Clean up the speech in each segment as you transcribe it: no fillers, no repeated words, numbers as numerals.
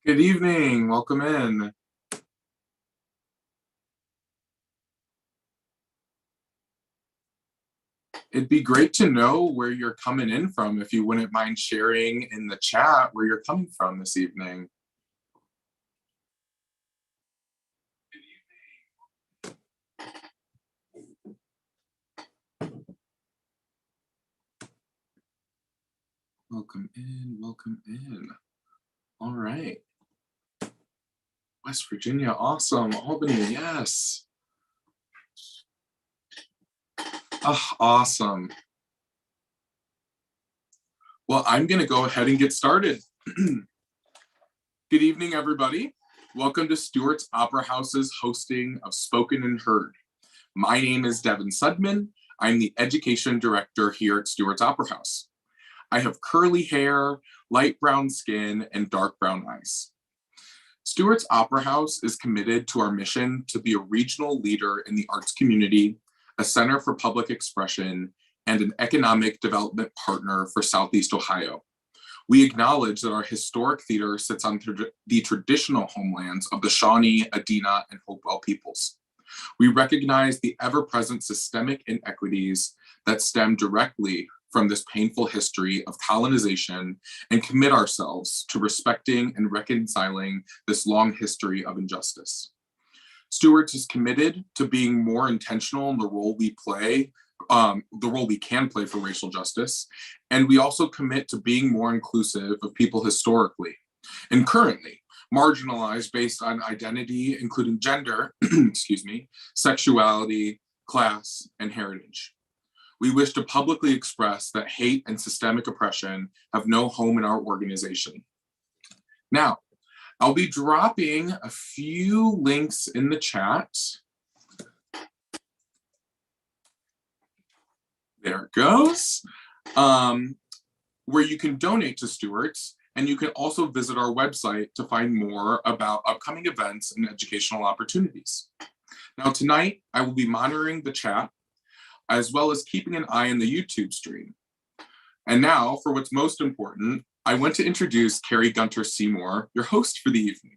Good evening, welcome in. It'd be great to know where you're coming in from, if you wouldn't mind sharing in the chat where you're coming from this evening. Welcome in, welcome in. All right. West Virginia, awesome. Albany, yes. Oh, awesome. Well, I'm going to go ahead and get started. Good evening, everybody. Welcome to Stewart's Opera House's hosting of Spoken and Heard. My name is Devin Sudman. I'm the Education Director here at Stewart's Opera House. I have curly hair, light brown skin, and dark brown eyes. Stewart's Opera House is committed to our mission to be a regional leader in the arts community, a center for public expression, and an economic development partner for Southeast Ohio. We acknowledge that our historic theater sits on the traditional homelands of the Shawnee, Adena, and Hopewell peoples. We recognize the ever-present systemic inequities that stem directly from this painful history of colonization and commit ourselves to respecting and reconciling this long history of injustice. Stewart's is committed to being more intentional in the role we play, the role we can play for racial justice, and we also commit to being more inclusive of people historically and currently marginalized based on identity, including gender, sexuality, class, and heritage. We wish to publicly express that hate and systemic oppression have no home in our organization. Now, I'll be dropping a few links in the chat. There it goes. Where you can donate to Stewart's, and you can also visit our website to find more about upcoming events and educational opportunities. Now, tonight, I will be monitoring the chat, as well as keeping an eye on the YouTube stream. And now, for what's most important, I want to introduce Carrie Gunter Seymour, your host for the evening.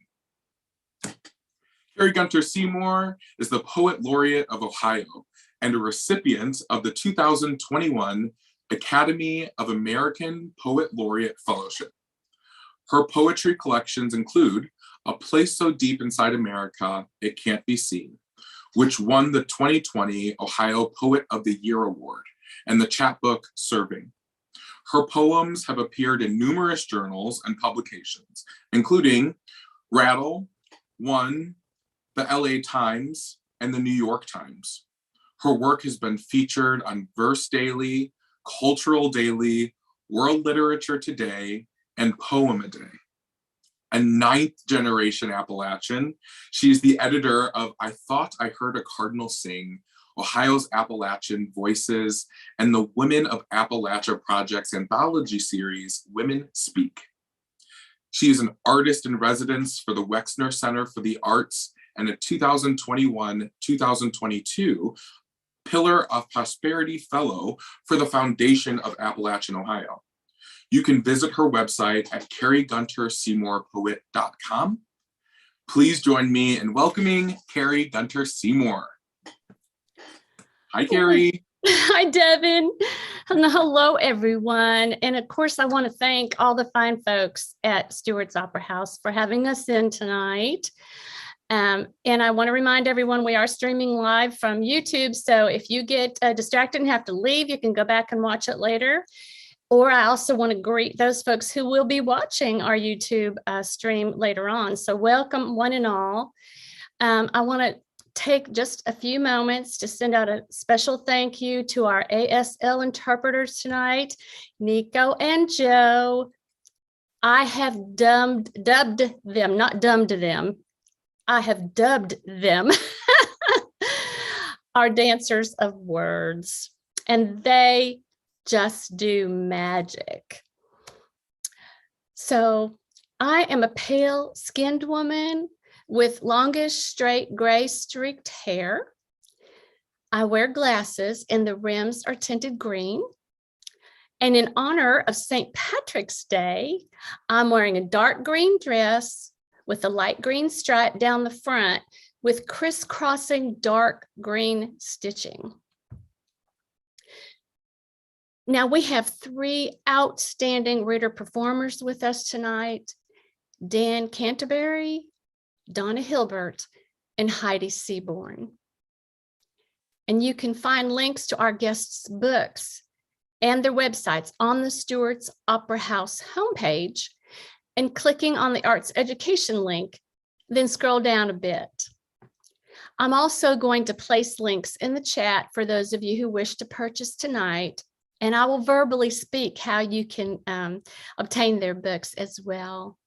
Carrie Gunter Seymour is the Poet Laureate of Ohio and a recipient of the 2021 Academy of American Poet Laureate Fellowship. Her poetry collections include A Place So Deep Inside America, It Can't Be Seen, which won the 2020 Ohio Poet of the Year Award, and the chapbook Serving. Her poems have appeared in numerous journals and publications, including Rattle, One, the LA Times, and the New York Times. Her work has been featured on Verse Daily, Cultural Daily, World Literature Today, and Poem a Day. A ninth generation Appalachian, she is the editor of I Thought I Heard a Cardinal Sing, Ohio's Appalachian Voices, and the Women of Appalachia Project's anthology series, Women Speak. She is an artist in residence for the Wexner Center for the Arts and a 2021-2022 Pillar of Prosperity Fellow for the Foundation of Appalachian Ohio. You can visit her website at carriegunterseymourpoet.com. Please join me in welcoming Carrie Gunter Seymour. Hi, Carrie. Hi, Devin. And hello, everyone. And of course, I want to thank all the fine folks at Stewart's Opera House for having us in tonight. And I want to remind everyone we are streaming live from YouTube. So if you get distracted and have to leave, you can go back and watch it later. Or I also want to greet those folks who will be watching our YouTube stream later on. So welcome one and all. I want to take just a few moments to send out a special thank you to our ASL interpreters tonight, Nico and Joe. I have dubbed them, not dumbed them. I have dubbed them our dancers of words, and they just do magic. So I am a pale skinned woman with longish, straight, gray streaked hair. I wear glasses and the rims are tinted green. And in honor of St. Patrick's Day, I'm wearing a dark green dress with a light green stripe down the front with crisscrossing dark green stitching. Now we have 3 outstanding reader performers with us tonight: Dan Canterbury, Donna Hilbert, and Heidi Seabourn. And you can find links to our guests' books and their websites on the Stewart's Opera House homepage, and clicking on the Arts Education link, then scroll down a bit. I'm also going to place links in the chat for those of you who wish to purchase tonight, and I will verbally speak how you can obtain their books as well.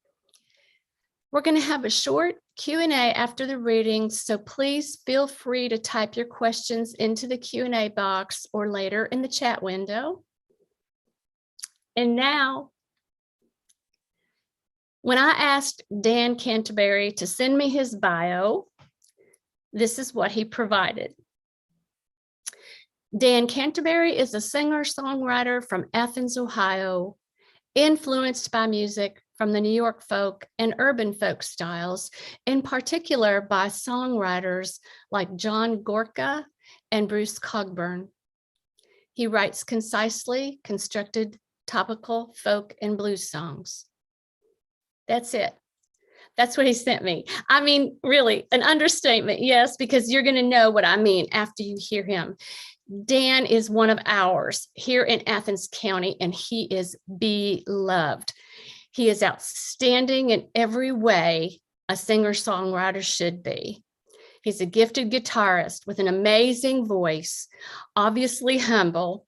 We're going to have a short Q&A after the reading, so please feel free to type your questions into the Q&A box or later in the chat window. And now, when I asked Dan Canterbury to send me his bio, this is what he provided. Dan Canterbury is a singer-songwriter from Athens, Ohio, influenced by music from the New York folk and urban folk styles, in particular by songwriters like John Gorka and Bruce Cogburn. He writes concisely constructed topical folk and blues songs. That's it. That's what he sent me. I mean, really, an understatement, yes, because you're going to know what I mean after you hear him. Dan is one of ours here in Athens County, and he is beloved. He is outstanding in every way a singer-songwriter should be. He's a gifted guitarist with an amazing voice, obviously humble.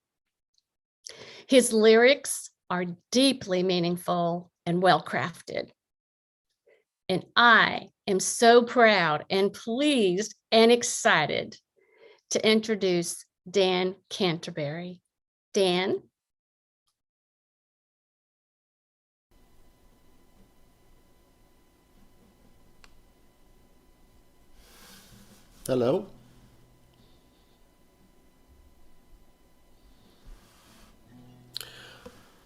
His lyrics are deeply meaningful and well-crafted. And I am so proud and pleased and excited to introduce Dan Canterbury. Dan? Hello.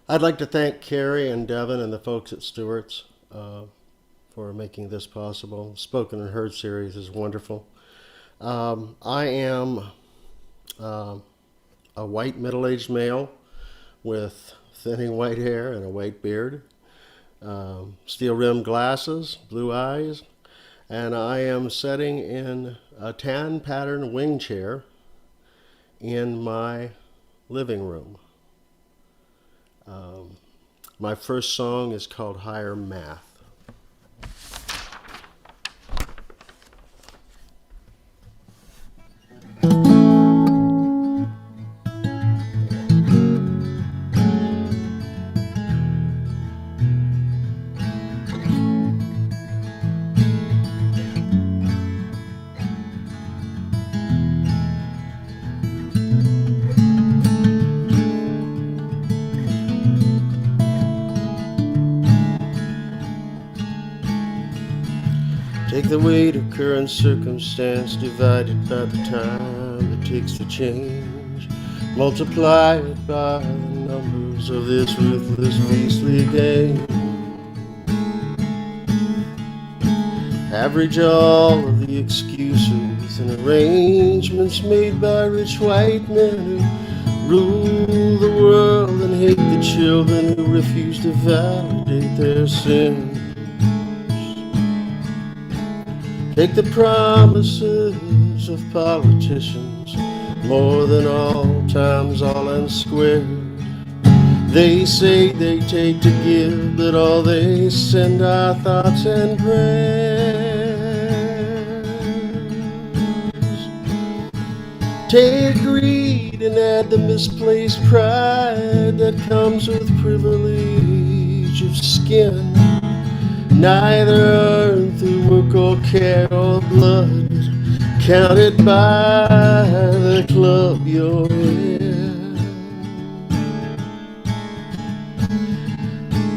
I'd like to thank Carrie and Devin and the folks at Stewart's for making this possible. Spoken and Heard series is wonderful. I am a white middle-aged male with thinning white hair and a white beard, steel-rimmed glasses, blue eyes, and I am sitting in a tan pattern wing chair in my living room. My first song is called Higher Math. Take the weight of current circumstance divided by the time it takes to change. Multiply it by the numbers of this ruthless beastly game. Average all of the excuses and arrangements made by rich white men who rule the world and hate the children who refuse to validate their sins. Take the promises of politicians, more than all times all unsquared. They say they take to give, but all they send are thoughts and prayers. Take greed and add the misplaced pride that comes with privilege of skin. Neither earned through work or care or blood, counted by the club you're in.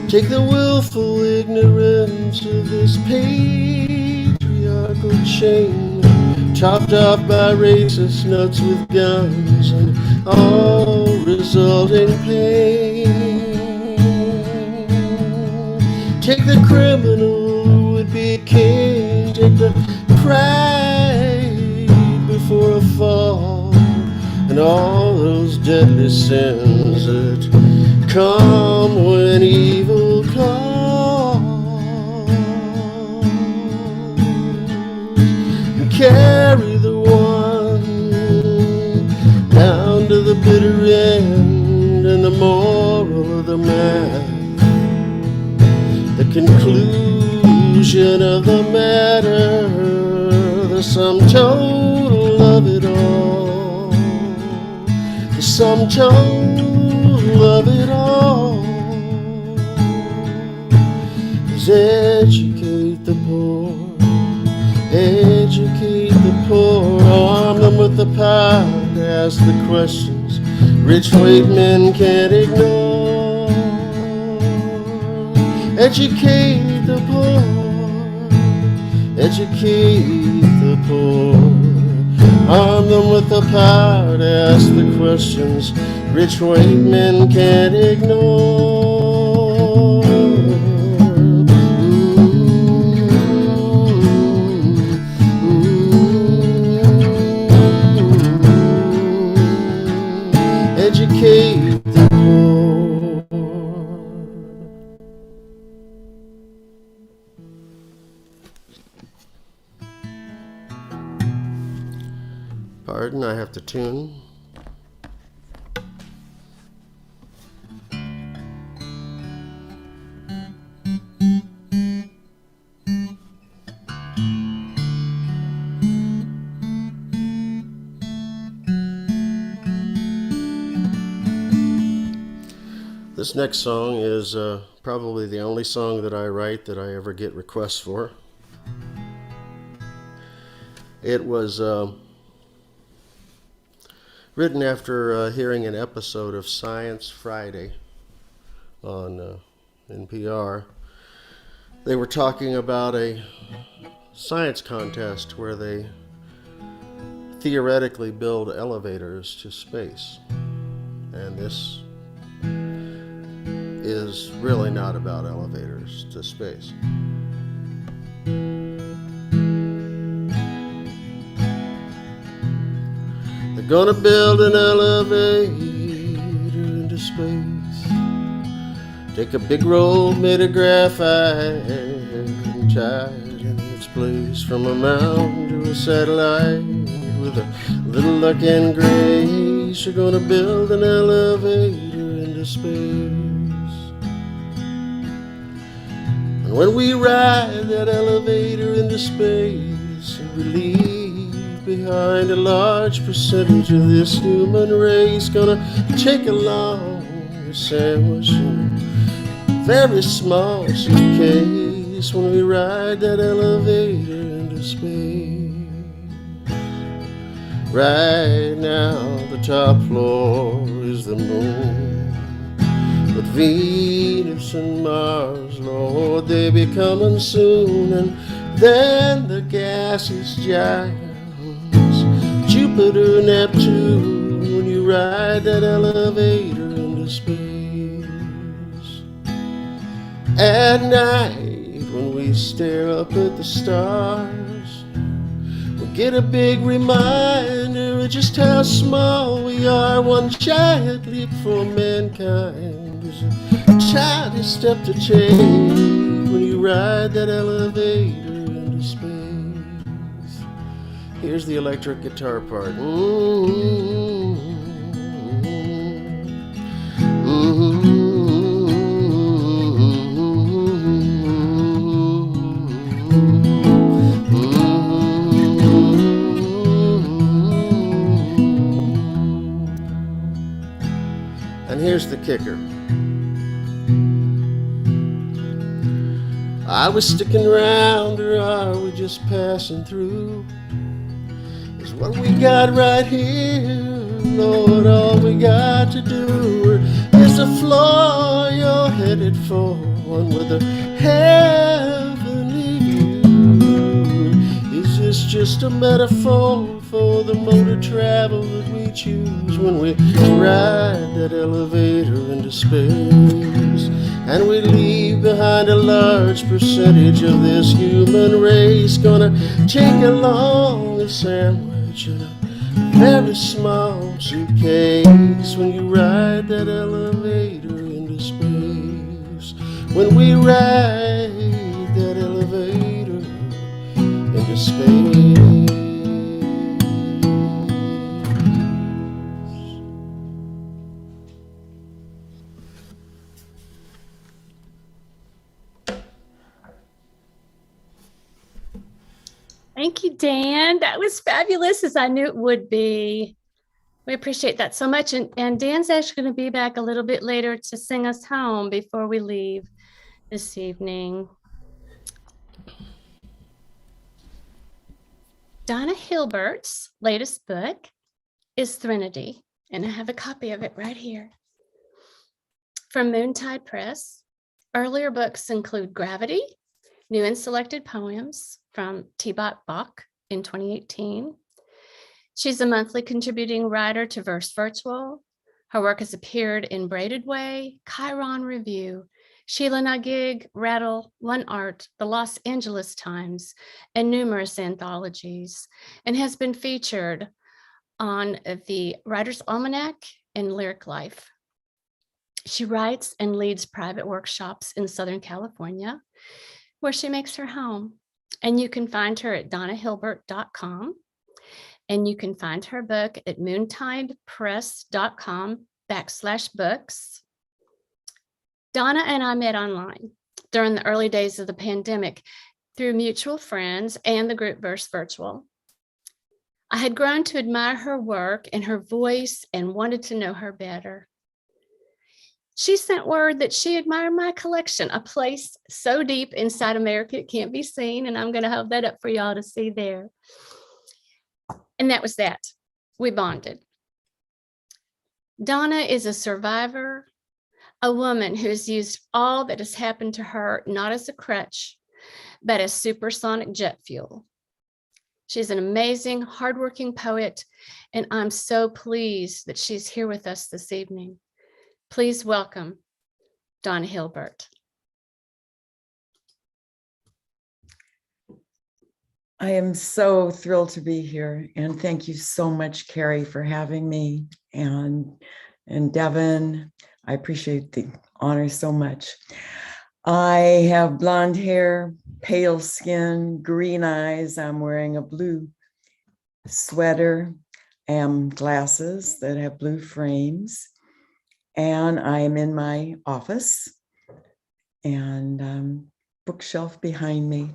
Take the willful ignorance of this patriarchal chain, topped off by racist nuts with guns and all resulting pain. Take the criminal who would be king, take the pride before a fall, and all those deadly sins that come when evil calls, and carry the one down to the bitter end, and the moral of the man, the conclusion of the matter, the sum total of it all, the sum total of it all is educate the poor, educate the poor, arm them with the power to ask the questions rich white men can't ignore. Educate the poor, educate the poor, arm them with the power to ask the questions rich white men can't ignore. Educate the poor. Pardon, I have to tune. This next song is probably the only song that I write that I ever get requests for. It was written after hearing an episode of Science Friday on NPR. They were talking about a science contest where they theoretically build elevators to space. And this is really not about elevators to space. They're gonna build an elevator into space. Take a big roll made of graphite and tie it in its place. From a mountain to a satellite, with a little luck and grace, you're gonna build an elevator into space. And when we ride that elevator into space, and we leave behind a large percentage of this human race, gonna take along a sandwich and a very small suitcase when we ride that elevator into space. Right now the top floor is the moon, but Venus and Mars, Lord, they be coming soon. And then the gaseous giants, Jupiter, Neptune, when you ride that elevator into space. At night when we stare up at the stars, we get a big reminder of just how small we are. One giant leap for mankind is a tiny step to take when you ride that elevator into space. Here's the electric guitar part. And here's the kicker. Are we sticking around or are we just passing through? Is what we got right here, Lord, all we got to do? Or is the floor you're headed for one with a heavenly view? Is this just a metaphor for the mode of travel that we choose when we ride that elevator into space? and we leave behind a large percentage of this human race. Gonna take along a sandwich and a very small suitcase when you ride that elevator into space. When we ride that elevator into space. Thank you, Dan. That was fabulous, as I knew it would be. We appreciate that so much. And Dan's actually going to be back a little bit later to sing us home before we leave this evening. Donna Hilbert's latest book is Threnody, and I have a copy of it right here. From Moontide Press, earlier books include Gravity, New and Selected Poems from T-Bot Bach in 2018. She's a monthly contributing writer to Verse Virtual. Her work has appeared in Braided Way, Chiron Review, Sheila Nagig, Rattle, One Art, the Los Angeles Times, and numerous anthologies, and has been featured on the Writer's Almanac and Lyric Life. She writes and leads private workshops in Southern California, where she makes her home. And you can find her at donnahilbert.com. And you can find her book at moontidepress.com/books. Donna and I met online during the early days of the pandemic through mutual friends and the group Verse Virtual. I had grown to admire her work and her voice and wanted to know her better. She sent word that she admired my collection, a place so deep inside America it can't be seen, and I'm going to hold that up for y'all to see there. And that was that. We bonded. Donna is a survivor, a woman who has used all that has happened to her, not as a crutch, but as supersonic jet fuel. She's an amazing, hardworking poet, and I'm so pleased that she's here with us this evening. Please welcome Donna Hilbert. I am so thrilled to be here, and thank you so much, Carrie, for having me, and Devin. I appreciate the honor so much. I have blonde hair, pale skin, green eyes. I'm wearing a blue sweater and glasses that have blue frames, and I am in my office, and bookshelf behind me.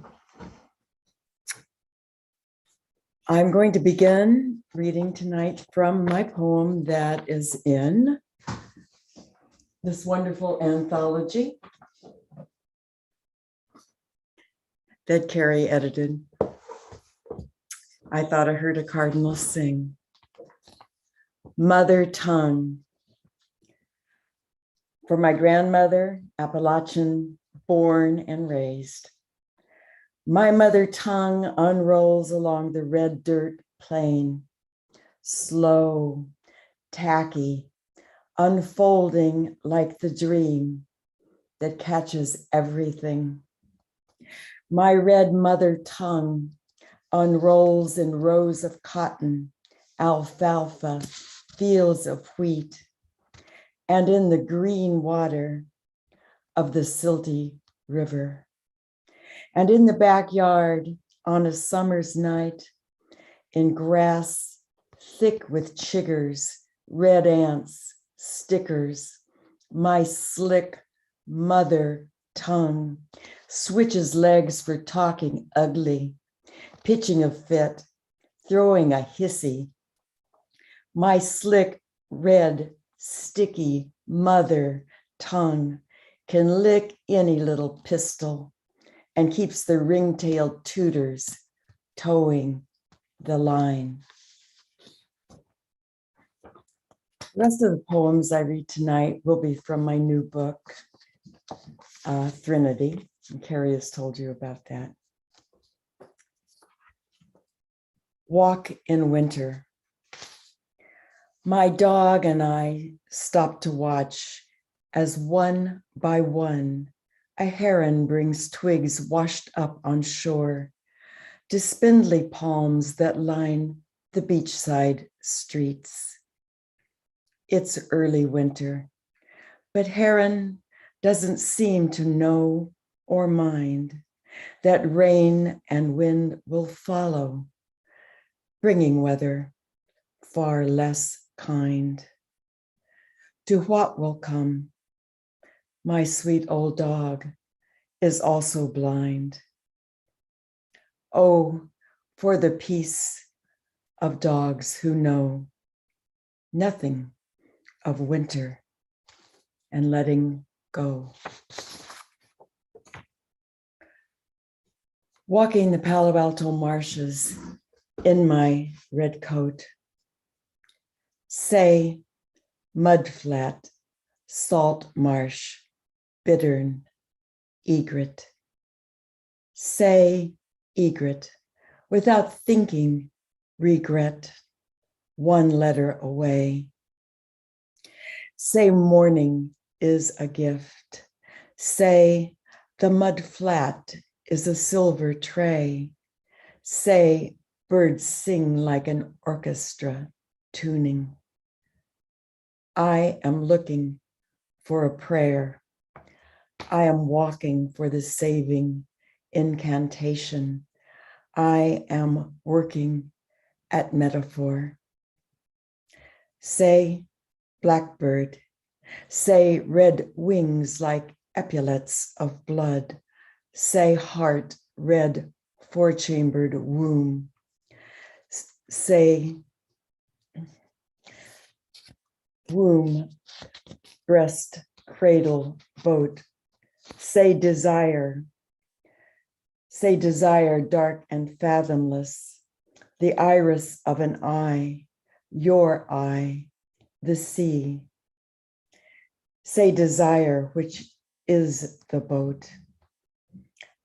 I'm going to begin reading tonight from my poem that is in this wonderful anthology that Carrie edited. I thought I heard a cardinal sing. Mother tongue. For my grandmother, Appalachian, born and raised. My mother tongue unrolls along the red dirt plain, slow, tacky, unfolding like the dream that catches everything. My red mother tongue unrolls in rows of cotton, alfalfa, fields of wheat, and in the green water of the silty river. And in the backyard on a summer's night, in grass thick with chiggers, red ants, stickers, my slick mother tongue switches legs for talking ugly, pitching a fit, throwing a hissy. My slick, red, sticky mother tongue can lick any little pistol and keeps the ring-tailed tutors towing the line. The rest of the poems I read tonight will be from my new book, Threnody, and Carrie has told you about that. Walk in winter. My dog and I stopped to watch as one by one, a heron brings twigs washed up on shore to spindly palms that line the beachside streets. It's early winter, but heron doesn't seem to know or mind that rain and wind will follow, bringing weather far less kind. To what will come, my sweet old dog is also blind. Oh, for the peace of dogs who know nothing of winter and letting go. Walking the Palo Alto marshes in my red coat, say mudflat, salt marsh, bittern, egret. Say egret without thinking regret, one letter away. Say morning is a gift. Say the mud flat is a silver tray. Say birds sing like an orchestra tuning. I am looking for a prayer. I am walking for the saving incantation. I am working at metaphor. Say blackbird, say red wings like epaulets of blood. Say heart, red four-chambered womb. Say womb, breast, cradle, boat. Say desire dark and fathomless, the iris of an eye, your eye, the sea. Say desire, which is the boat.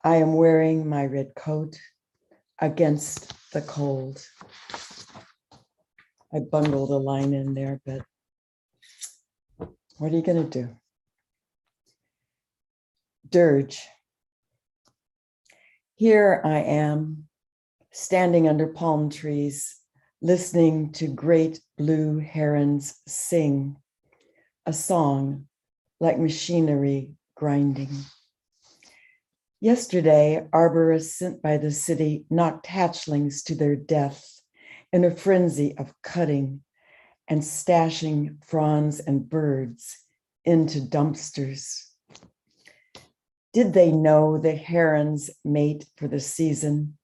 I am wearing my red coat against the cold. I bungled a line in there, but what are you going to do? Dirge. Here I am, standing under palm trees, listening to great blue herons sing a song like machinery grinding. Yesterday, arborists sent by the city knocked hatchlings to their death in a frenzy of cutting and stashing fronds and birds into dumpsters. Did they know the herons mate for the season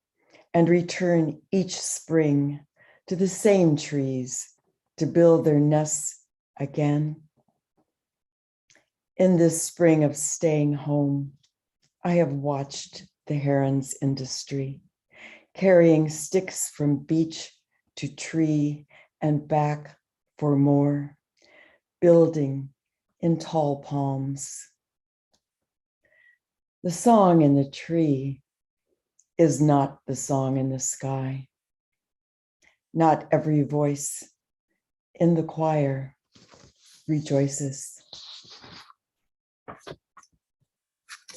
and return each spring to the same trees to build their nests again? In this spring of staying home, I have watched the herons industry, carrying sticks from beach to tree and back for more, building in tall palms. The song in the tree is not the song in the sky. Not every voice in the choir rejoices.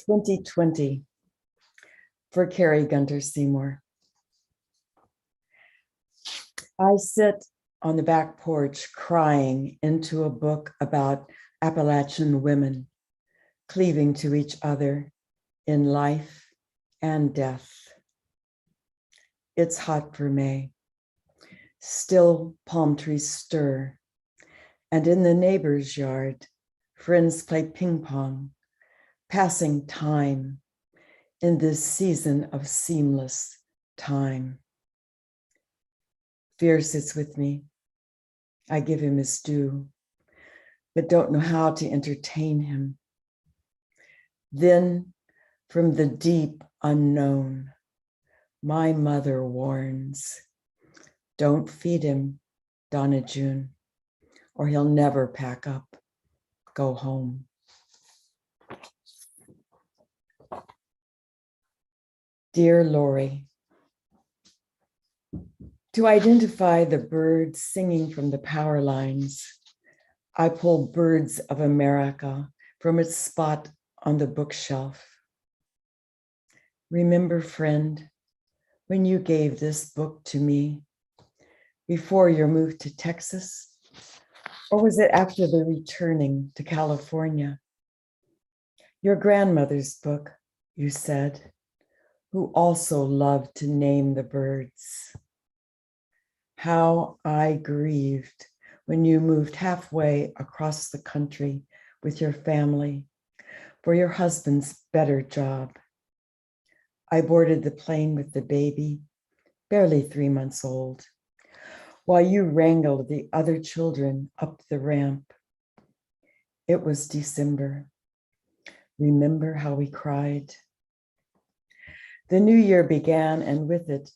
2020 for Carrie Gunter Seymour. I sit on the back porch crying into a book about Appalachian women cleaving to each other in life and death. It's hot for May. Still palm trees stir, and in the neighbor's yard, friends play ping pong, passing time in this season of seamless time. Fear sits with me. I give him his due, but don't know how to entertain him. Then, from the deep unknown, my mother warns, don't feed him, Donna June, or he'll never pack up, go home. Dear Lori, to identify the birds singing from the power lines, I pull Birds of America from its spot on the bookshelf. Remember, friend, when you gave this book to me before your move to Texas? Or was it after the returning to California? Your grandmother's book, you said, who also loved to name the birds. How I grieved when you moved halfway across the country with your family for your husband's better job. I boarded the plane with the baby, barely 3 months old, while you wrangled the other children up the ramp. It was December. Remember how we cried? The new year began, and with it,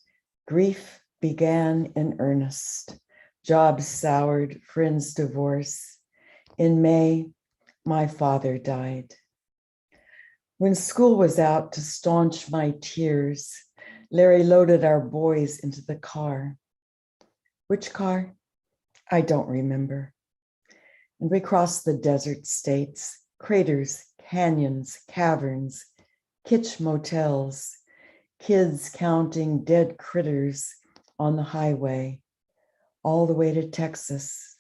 grief began in earnest. Jobs soured, friends divorce. In May, my father died. When school was out, to staunch my tears, Larry loaded our boys into the car. Which car? I don't remember. And we crossed the desert states, craters, canyons, caverns, kitsch motels, kids counting dead critters on the highway, all the way to Texas.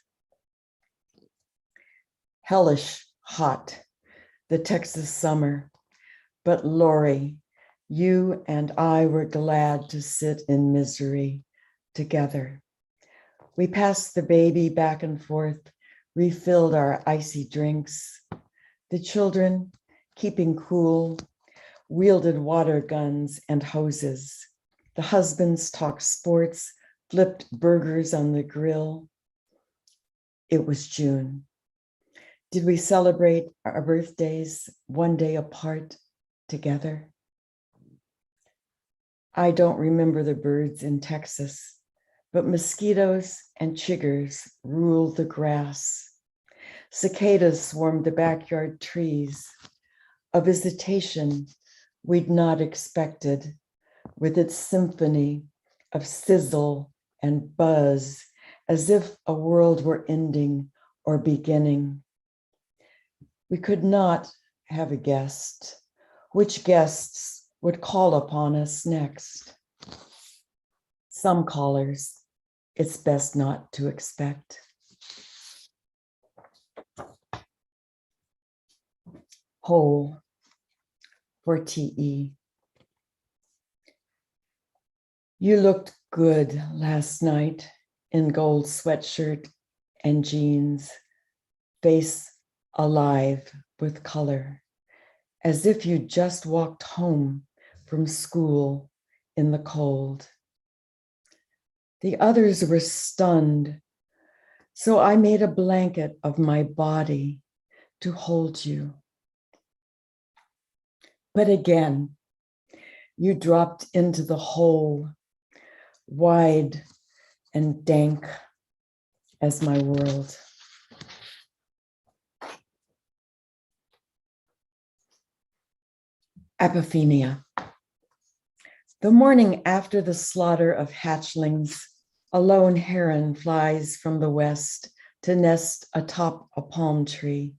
Hellish hot, the Texas summer. But Lori, you and I were glad to sit in misery together. We passed the baby back and forth, refilled our icy drinks. The children, keeping cool, wielded water guns and hoses. The husbands talked sports, flipped burgers on the grill. It was June. Did we celebrate our birthdays one day apart together? I don't remember the birds in Texas, but mosquitoes and chiggers ruled the grass. Cicadas swarmed the backyard trees, a visitation we'd not expected, with its symphony of sizzle and buzz, as if a world were ending or beginning. We could not have a guest. Which guests would call upon us next? Some callers, it's best not to expect. Whole for TE. You looked good last night in gold sweatshirt and jeans, face alive with color, as if you just walked home from school in the cold. The others were stunned, so I made a blanket of my body to hold you. But again, you dropped into the hole, wide and dank as my world. Apophenia. The morning after the slaughter of hatchlings, a lone heron flies from the west to nest atop a palm tree.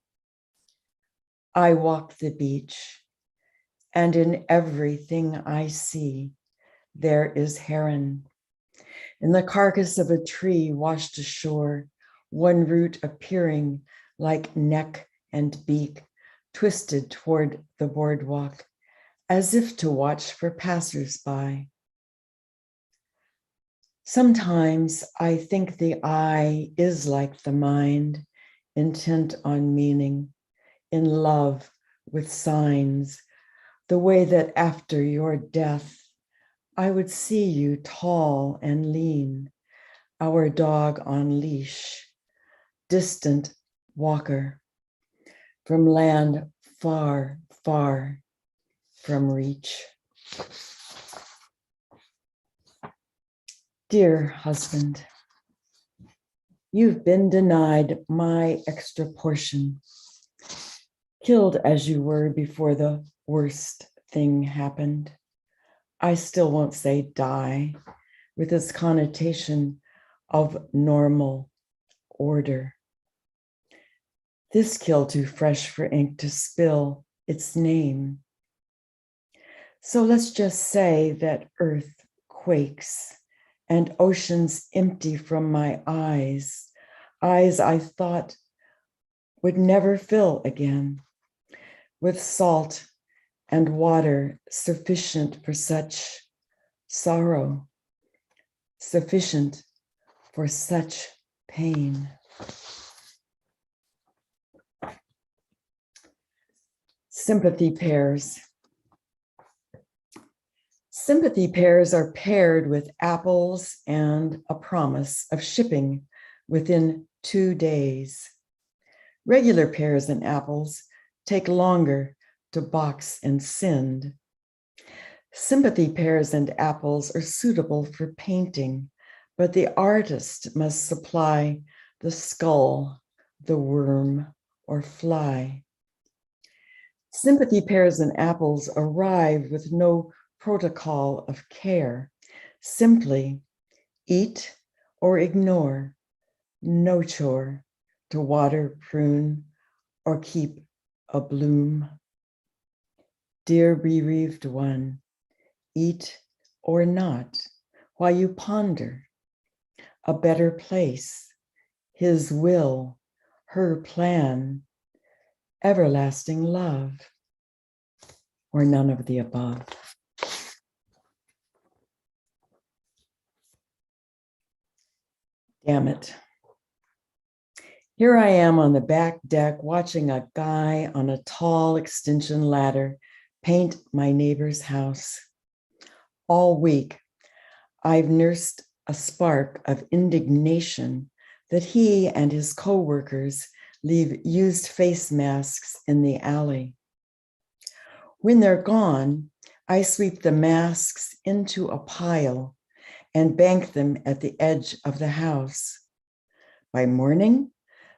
I walk the beach, and in everything I see, there is heron. In the carcass of a tree washed ashore, one root appearing like neck and beak, twisted toward the boardwalk, as if to watch for passersby. Sometimes I think the eye is like the mind, intent on meaning, in love with signs, the way that after your death, I would see you tall and lean, our dog on leash, distant walker, from land far, far from reach. Dear husband, you've been denied my extra portion, killed as you were before the worst thing happened. I still won't say die, with its connotation of normal order. This kill too fresh for ink to spill its name. So let's just say that earth quakes and oceans empty from my eyes, eyes I thought would never fill again, with salt and water sufficient for such sorrow, sufficient for such pain. Sympathy pairs. Sympathy pairs are paired with apples and a promise of shipping within 2 days. Regular pears and apples take longer to box and send. Sympathy pears and apples are suitable for painting, but the artist must supply the skull, the worm, or fly. Sympathy pears and apples arrive with no protocol of care, simply eat or ignore, no chore to water, prune, or keep a bloom. Dear bereaved one, eat or not, while you ponder a better place, his will, her plan, everlasting love, or none of the above. Damn it. Here I am on the back deck watching a guy on a tall extension ladder paint my neighbor's house. All week, I've nursed a spark of indignation that he and his co-workers leave used face masks in the alley. When they're gone, I sweep the masks into a pile and bank them at the edge of the house. By morning,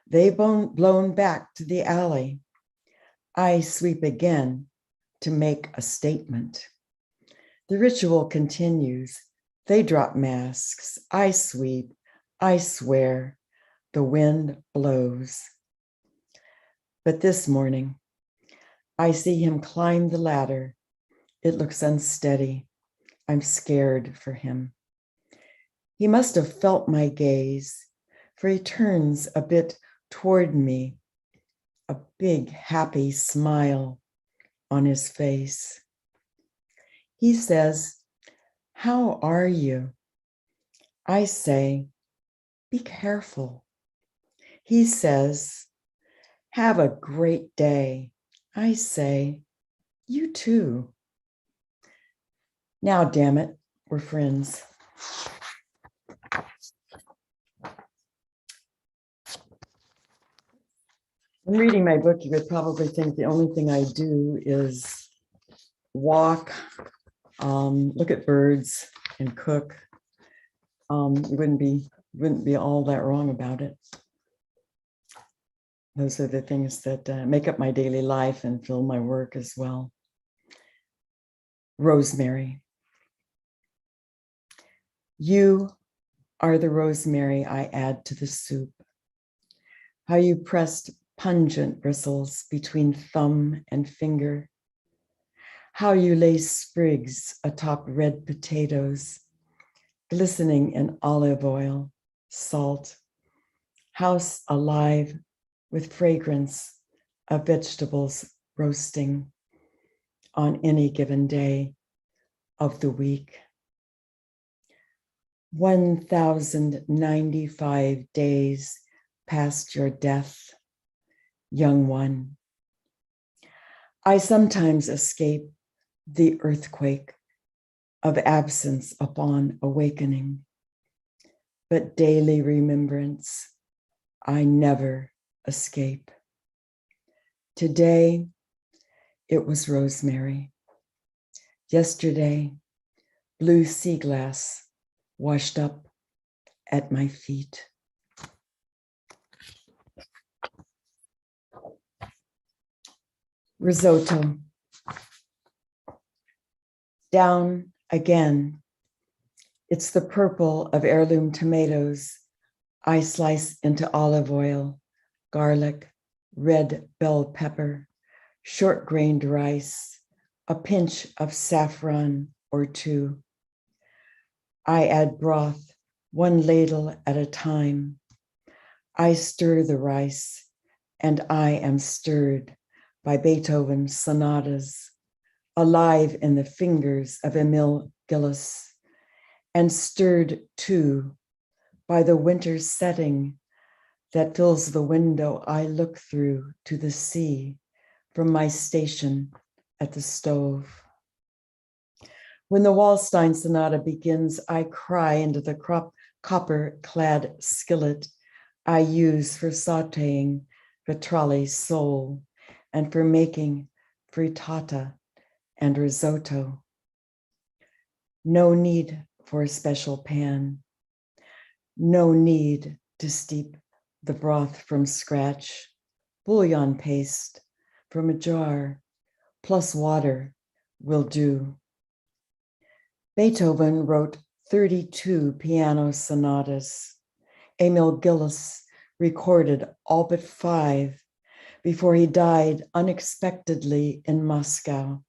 they've blown back to the alley. I sweep again to make a statement. The ritual continues. They drop masks. I sweep. I swear. The wind blows. But this morning, I see him climb the ladder. It looks unsteady. I'm scared for him. He must have felt my gaze, for he turns a bit toward me, a big, happy smile on his face. He says, "How are you?" I say, "Be careful." He says, "Have a great day." I say, "You too." Now, damn it, we're friends. When reading my book, you would probably think the only thing I do is walk, look at birds, and cook. You wouldn't be all that wrong about it. Those are the things that make up my daily life and fill my work as well. Rosemary. You are the rosemary I add to the soup. How you pressed pungent bristles between thumb and finger. How you lay sprigs atop red potatoes, glistening in olive oil, salt, house alive with fragrance of vegetables roasting on any given day of the week. 1,095 days past your death, young one. I sometimes escape the earthquake of absence upon awakening, but daily remembrance, I never escape. Today, it was rosemary. Yesterday, blue sea glass washed up at my feet. Risotto. Down again. It's the purple of heirloom tomatoes I slice into olive oil, garlic, red bell pepper, short-grained rice, a pinch of saffron or two. I add broth, one ladle at a time. I stir the rice, and I am stirred by Beethoven's sonatas, alive in the fingers of Emil Gillis, and stirred too by the winter setting that fills the window I look through to the sea from my station at the stove. When the Wallstein Sonata begins, I cry into the copper-clad skillet I use for sauteing Vitrali's soul and for making frittata and risotto. No need for a special pan. No need to steep the broth from scratch. Bouillon paste from a jar plus water will do. Beethoven wrote 32 piano sonatas. Emil Gillis recorded all but 5 before he died unexpectedly in Moscow.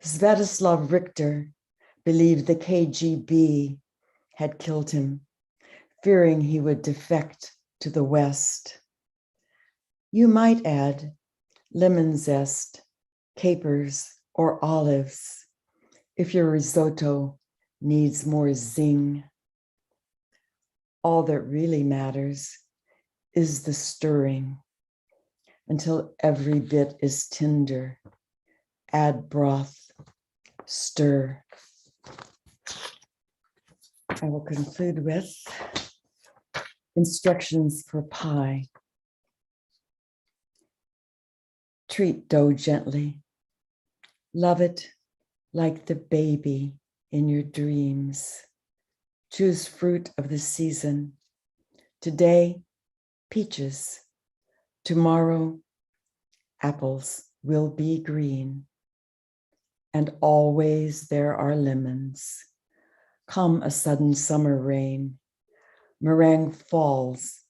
Svetoslav Richter believed the KGB had killed him, fearing he would defect to the West. You might add lemon zest, capers, or olives if your risotto needs more zing. All that really matters is the stirring until every bit is tender. Add broth, stir. I will conclude with instructions for pie. Treat dough gently. Love it like the baby in your dreams. Choose fruit of the season. Today, peaches. Tomorrow, apples will be green. And always there are lemons. Come a sudden summer rain. Meringue falls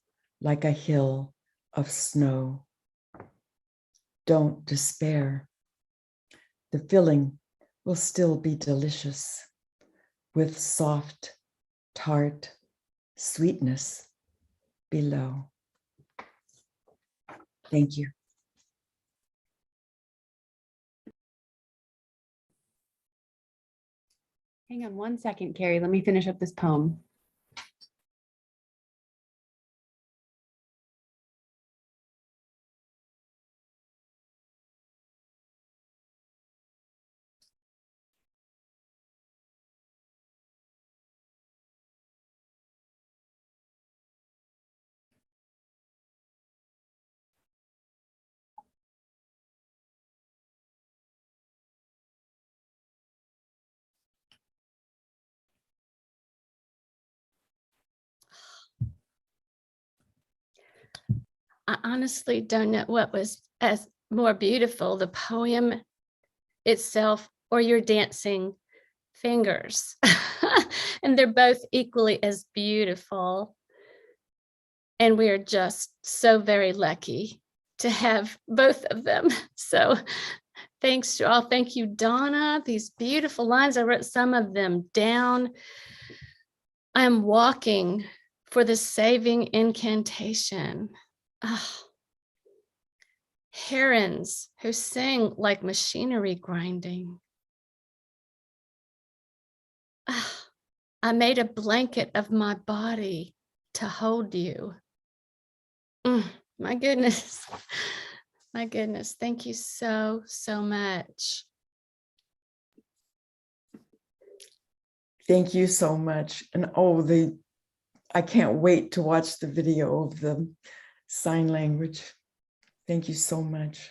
like a hill of snow. Don't despair. The filling will still be delicious with soft, tart sweetness below. Thank you. Hang on one second, Carrie. Let me finish up this poem. I honestly don't know what was as more beautiful, the poem itself or your dancing fingers. And they're both equally as beautiful. And we are just so very lucky to have both of them. So thanks to all. Thank you, Donna. These beautiful lines. I wrote some of them down. I am walking for the saving incantation. Oh. Herons who sing like machinery grinding. Oh. I made a blanket of my body to hold you. My goodness. My goodness. Thank you so, so much. Thank you so much. And I can't wait to watch the video of the sign language. Thank you so much.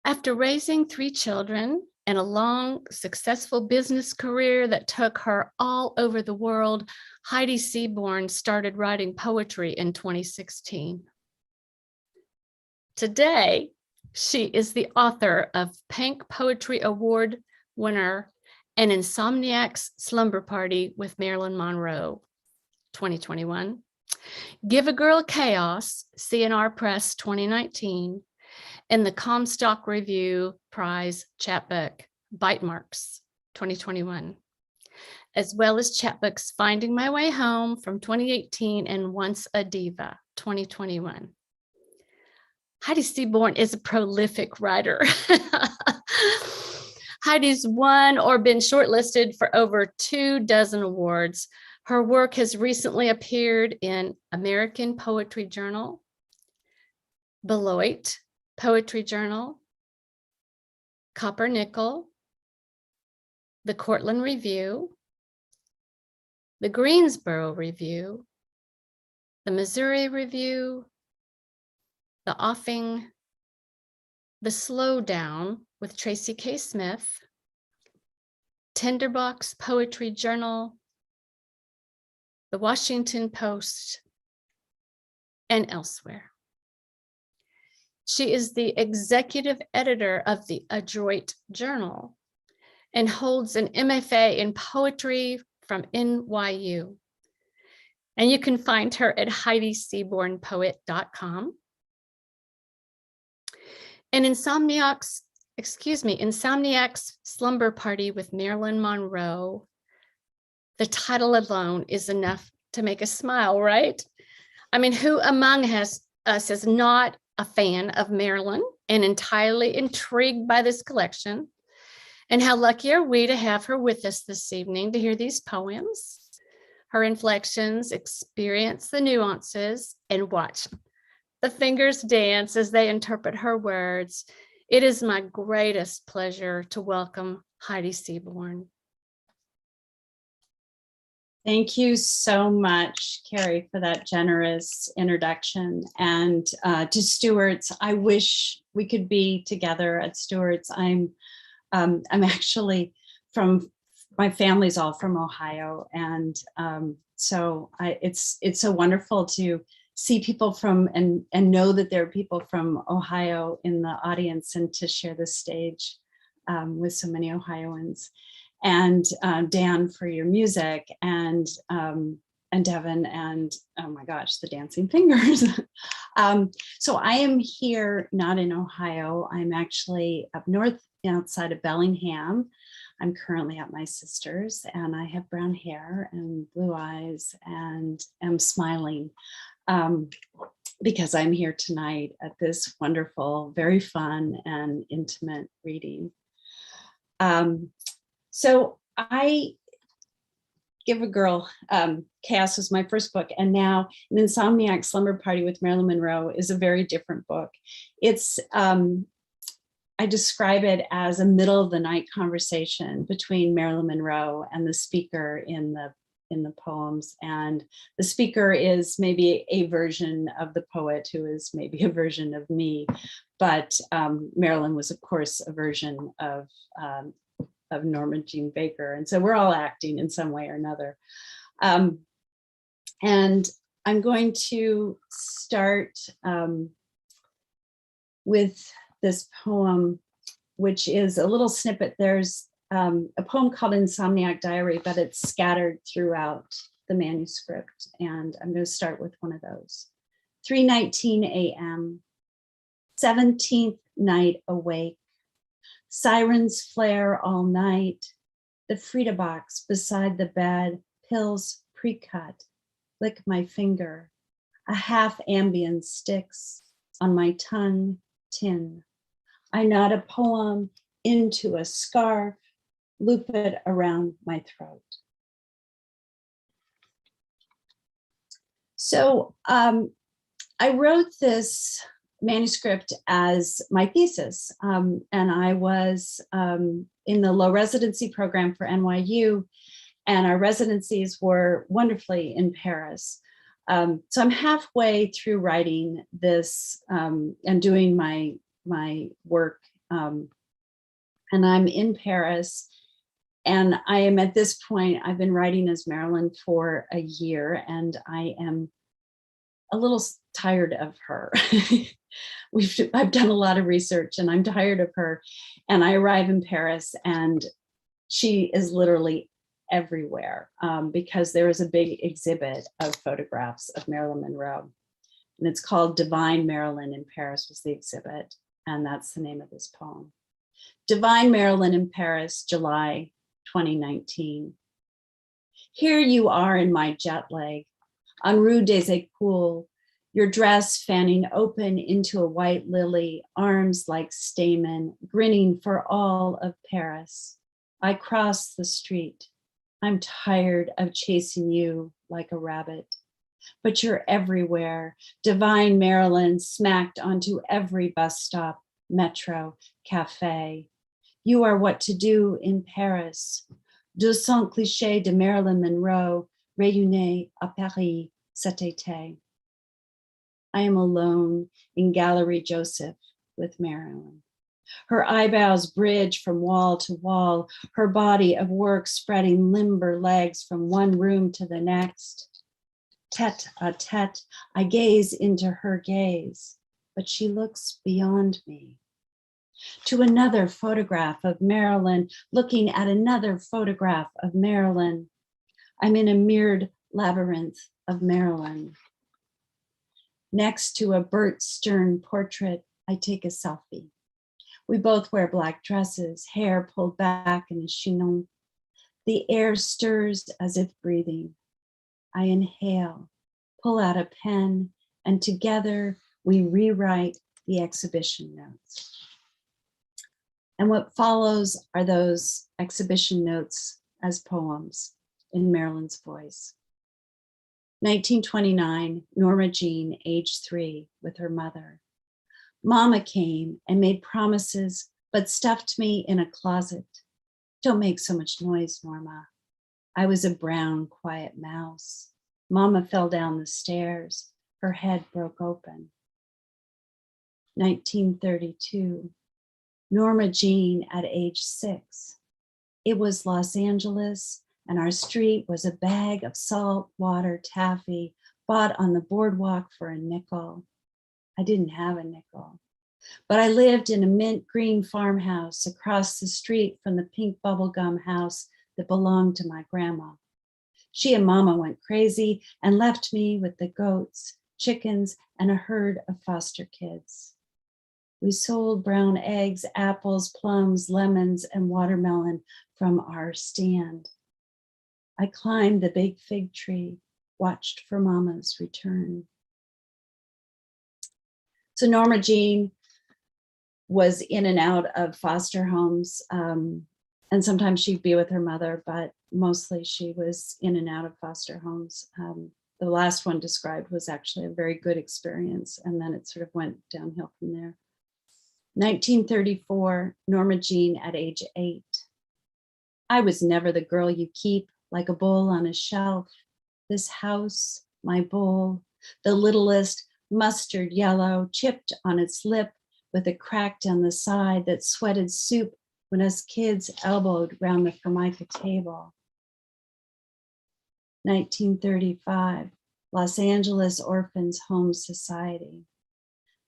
After raising 3 children and a long, successful business career that took her all over the world, Heidi Seabourn started writing poetry in 2016. Today, she is the author of Pink Poetry Award winner An Insomniac's Slumber Party with Marilyn Monroe, 2021. Give a Girl Chaos, CNR Press 2019, and the Comstock Review Prize chapbook, Bite Marks, 2021, as well as chapbooks Finding My Way Home from 2018 and Once a Diva, 2021. Heidi Seabourn is a prolific writer. Heidi's won or been shortlisted for over 24 awards. Her work has recently appeared in American Poetry Journal, Beloit Poetry Journal, Copper Nickel, the Cortland Review, the Greensboro Review, the Missouri Review, the Offing, the Slowdown with Tracy K. Smith, Tinderbox Poetry Journal, the Washington Post, and elsewhere. She is the executive editor of the Adroit Journal and holds an MFA in poetry from NYU. And you can find her at HeidiSeabournPoet.com. And Insomniac's Slumber Party with Marilyn Monroe. The title alone is enough to make us smile, right? I mean, who among us is not a fan of Marilyn and entirely intrigued by this collection? And how lucky are we to have her with us this evening to hear these poems, her inflections, experience the nuances, and watch the fingers dance as they interpret her words. It is my greatest pleasure to welcome Heidi Seabourn. Thank you so much, Carrie, for that generous introduction. And to Stewart's, I wish we could be together at Stewart's. I'm actually from, my family's all from Ohio, and so it's so wonderful to see people from and know that there are people from Ohio in the audience, and to share the stage with so many Ohioans. And Dan, for your music, and Devin, and oh my gosh, the dancing fingers. So I am here not in Ohio. I'm actually up north outside of Bellingham. I'm currently at my sister's, and I have brown hair and blue eyes and am smiling because I'm here tonight at this wonderful, very fun and intimate reading. So I Give a Girl Chaos was my first book, and now An Insomniac Slumber Party with Marilyn Monroe is a very different book. It's I describe it as a middle of the night conversation between Marilyn Monroe and the speaker in the poems, and the speaker is maybe a version of the poet who is maybe a version of me, but Marilyn was of course a version of Norma Jean Baker, and so we're all acting in some way or another. And I'm going to start with this poem, which is a little snippet. There's a poem called Insomniac Diary, but it's scattered throughout the manuscript, and I'm going to start with one of those. 3:19 a.m., 17th night awake. Sirens flare all night. The Frida box beside the bed, pills pre-cut. Lick my finger. A half Ambien sticks on my tongue tin. I knot a poem into a scarf, loop it around my throat. So I wrote this manuscript as my thesis, and I was in the low residency program for NYU, and our residencies were wonderfully in Paris. So I'm halfway through writing this and doing my work, and I'm in Paris, and I am at this point, I've been writing as Marilyn for a year, and I am a little tired of her. I've done a lot of research, and I'm tired of her. And I arrive in Paris, and She is literally everywhere because there is a big exhibit of photographs of Marilyn Monroe. And it's called Divine Marilyn in Paris was the exhibit. And that's the name of this poem. Divine Marilyn in Paris, July 2019. Here you are in my jet lag on Rue des Écoules, your dress fanning open into a white lily, arms like stamen, grinning for all of Paris. I cross the street. I'm tired of chasing you like a rabbit, but you're everywhere. Divine Marilyn smacked onto every bus stop, metro, cafe. You are what to do in Paris. 200 clichés de Marilyn Monroe réunis à Paris cet été. I am alone in Gallery Joseph with Marilyn. Her eyebrows bridge from wall to wall, her body of work spreading limber legs from one room to the next. Tête-à-tête, I gaze into her gaze, but she looks beyond me. To another photograph of Marilyn, looking at another photograph of Marilyn. I'm in a mirrored labyrinth of Marilyn. Next to a Bert Stern portrait, I take a selfie. We both wear black dresses, hair pulled back in a chignon. The air stirs as if breathing. I inhale, pull out a pen, and together we rewrite the exhibition notes. And what follows are those exhibition notes as poems in Marilyn's voice. 1929, Norma Jean, age 3, with her mother. Mama came and made promises, but stuffed me in a closet. Don't make so much noise, Norma. I was a brown, quiet mouse. Mama fell down the stairs. Her head broke open. 1932, Norma Jean at age 6. It was Los Angeles, and our street was a bag of salt water taffy bought on the boardwalk for a nickel. I didn't have a nickel, but I lived in a mint green farmhouse across the street from the pink bubblegum house that belonged to my grandma. She and Mama went crazy and left me with the goats, chickens, and a herd of foster kids. We sold brown eggs, apples, plums, lemons, and watermelon from our stand. I climbed the big fig tree, watched for Mama's return. So Norma Jean was in and out of foster homes, and sometimes she'd be with her mother, but mostly she was in and out of foster homes. The last one described was actually a very good experience, and then it sort of went downhill from there. 1934, Norma Jean at age 8. I was never the girl you keep like a bowl on a shelf. This house, my bowl, the littlest mustard yellow, chipped on its lip with a crack down the side that sweated soup when us kids elbowed round the Formica table. 1935, Los Angeles Orphans Home Society.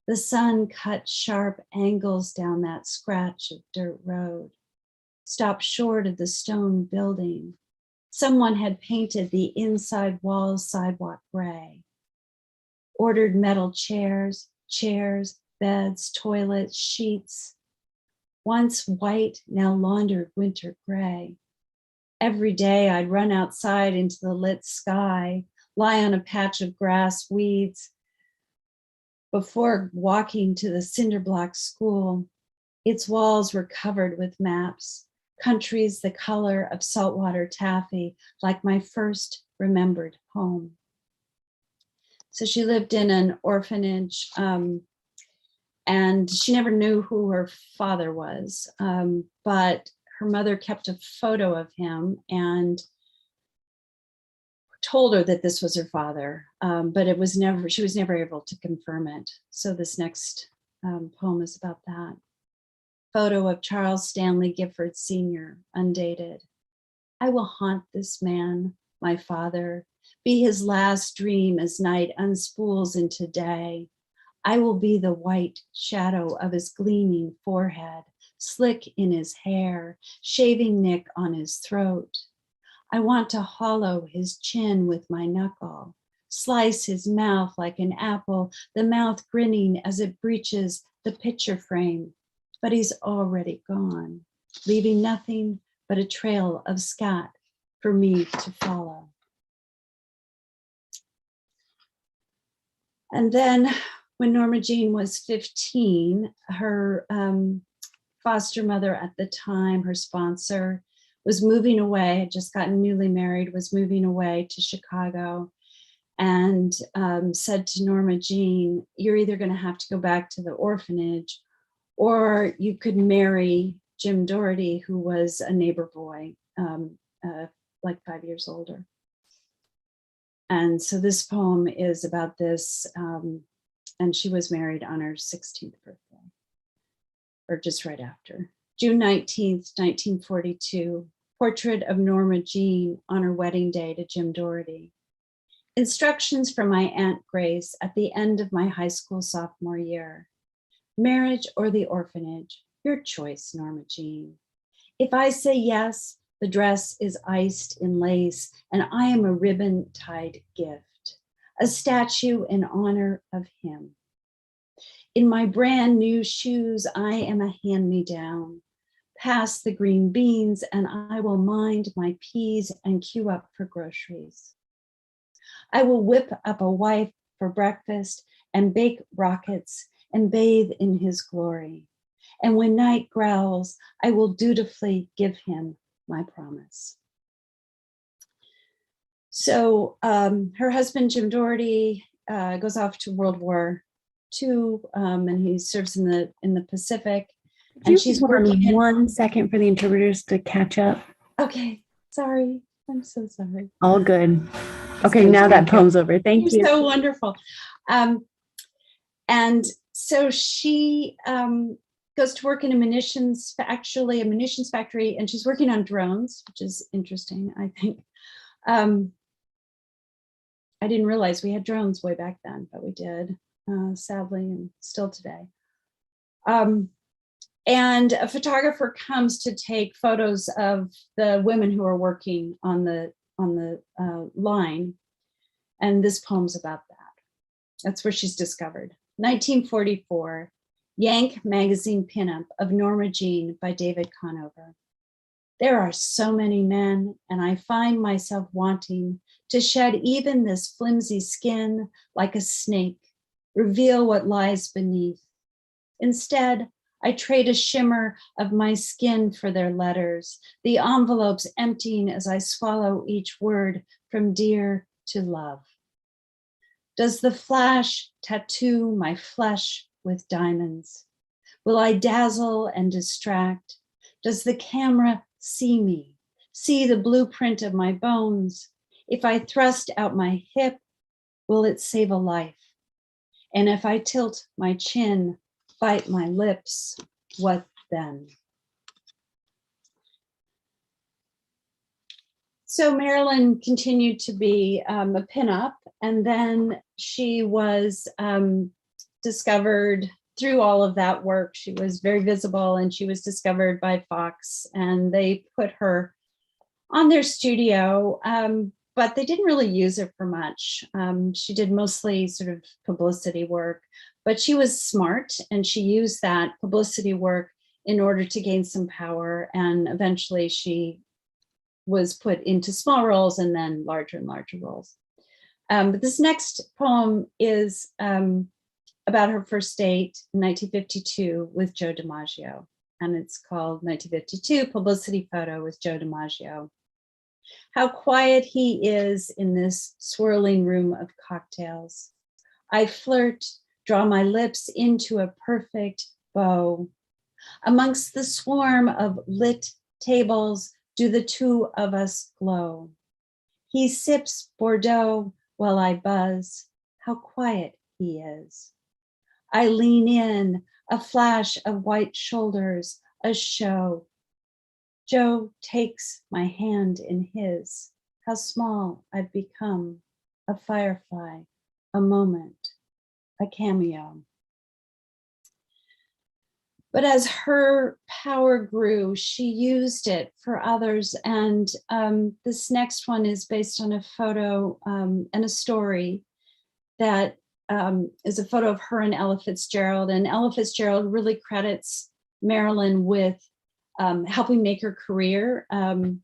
The sun cut sharp angles down that scratch of dirt road, stopped short of the stone building. Someone had painted the inside walls sidewalk gray, ordered metal chairs, beds, toilets, sheets, once white, now laundered winter gray. Every day I'd run outside into the lit sky, lie on a patch of grass, weeds, before walking to the cinder block school. Its walls were covered with maps, countries the color of saltwater taffy, like my first remembered home. So she lived in an orphanage, and she never knew who her father was, but her mother kept a photo of him and told her that this was her father, but she was never able to confirm it. So this next poem is about that. Photo of Charles Stanley Gifford Sr., undated. I will haunt this man, my father, be his last dream as night unspools into day. I will be the white shadow of his gleaming forehead, slick in his hair, shaving nick on his throat. I want to hollow his chin with my knuckle, slice his mouth like an apple, the mouth grinning as it breaches the picture frame. But he's already gone, leaving nothing but a trail of scat for me to follow. And then when Norma Jean was 15, her foster mother at the time, her sponsor, was moving away, had just gotten newly married, was moving away to Chicago, and said to Norma Jean, you're either going to have to go back to the orphanage, or you could marry Jim Doherty, who was a neighbor boy, like 5 years older. And so this poem is about this, and she was married on her 16th birthday, or just right after. June 19th, 1942, portrait of Norma Jean on her wedding day to Jim Doherty. Instructions from my Aunt Grace at the end of my high school sophomore year. Marriage or the orphanage, your choice, Norma Jean. If I say yes, the dress is iced in lace, and I am a ribbon-tied gift, a statue in honor of him. In my brand new shoes, I am a hand-me-down. Pass the green beans, and I will mind my peas and queue up for groceries. I will whip up a wife for breakfast and bake rockets and bathe in his glory. And when night growls, I will dutifully give him my promise. So her husband, Jim Doherty, goes off to World War II, and he serves in the Pacific. And she's hold on working 1 second for the interpreters to catch up. Okay, sorry. I'm so sorry. All good. Okay, now that poem's over. Thank you. You're so wonderful. And so she goes to work in a munitions factory, and she's working on drones, which is interesting, I think. I didn't realize we had drones way back then, but we did, sadly, and still today. And a photographer comes to take photos of the women who are working on the line. And this poem's about that. That's where she's discovered. 1944, Yank magazine pinup of Norma Jean by David Conover. There are so many men, and I find myself wanting to shed even this flimsy skin like a snake, reveal what lies beneath. Instead, I trade a shimmer of my skin for their letters, the envelopes emptying as I swallow each word from dear to love. Does the flash tattoo my flesh with diamonds? Will I dazzle and distract? Does the camera see me, see the blueprint of my bones? If I thrust out my hip, will it save a life? And if I tilt my chin, bite my lips, what then? So Marilyn continued to be a pinup, and then she was discovered through all of that work. She was very visible, and she was discovered by Fox, and they put her on their studio, but they didn't really use her for much. She did mostly sort of publicity work, but she was smart, and she used that publicity work in order to gain some power, and eventually she was put into small roles and then larger and larger roles. But this next poem is about her first date in 1952 with Joe Dimaggio, and it's called 1952 Publicity Photo with Joe Dimaggio. How quiet he is in this swirling room of cocktails. I flirt, draw my lips into a perfect bow. Amongst the swarm of lit tables, do the two of us glow. He sips Bordeaux while I buzz. How quiet he is. I lean in, a flash of white shoulders, a show. Joe takes my hand in his. How small I've become, a firefly, a moment, a cameo. But as her power grew, she used it for others. And this next one is based on a photo and a story that is a photo of her and Ella Fitzgerald. And Ella Fitzgerald really credits Marilyn with helping make her career. Ella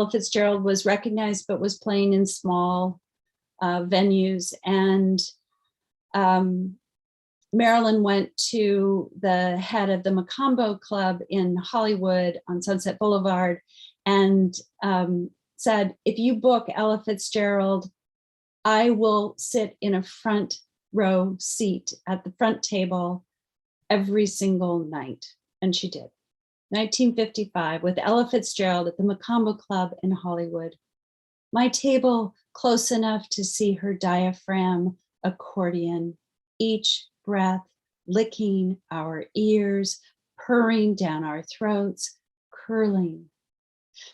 Fitzgerald was recognized, but was playing in small venues. And Marilyn went to the head of the Macombo Club in Hollywood on Sunset Boulevard and said, if you book Ella Fitzgerald, I will sit in a front row seat at the front table every single night. And she did. 1955 with Ella Fitzgerald at the Macombo Club in Hollywood. My table close enough to see her diaphragm accordion, each breath licking our ears, purring down our throats, curling.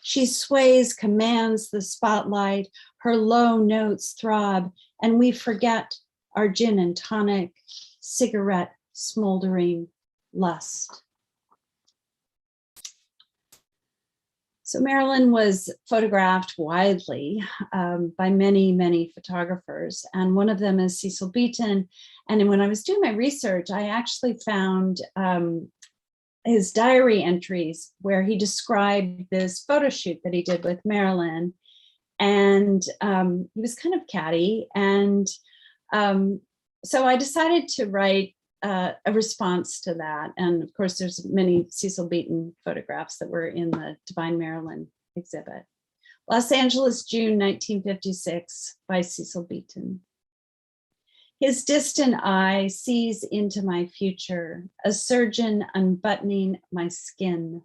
She sways, commands the spotlight, her low notes throb, and we forget our gin and tonic, cigarette smoldering lust. So Marilyn was photographed widely by many, many photographers. And one of them is Cecil Beaton. And when I was doing my research, I actually found his diary entries where he described this photo shoot that he did with Marilyn. And he was kind of catty. And so I decided to write a response to that. And of course, there's many Cecil Beaton photographs that were in the Divine Marilyn exhibit. Los Angeles, June 1956 by Cecil Beaton. His distant eye sees into my future, a surgeon unbuttoning my skin,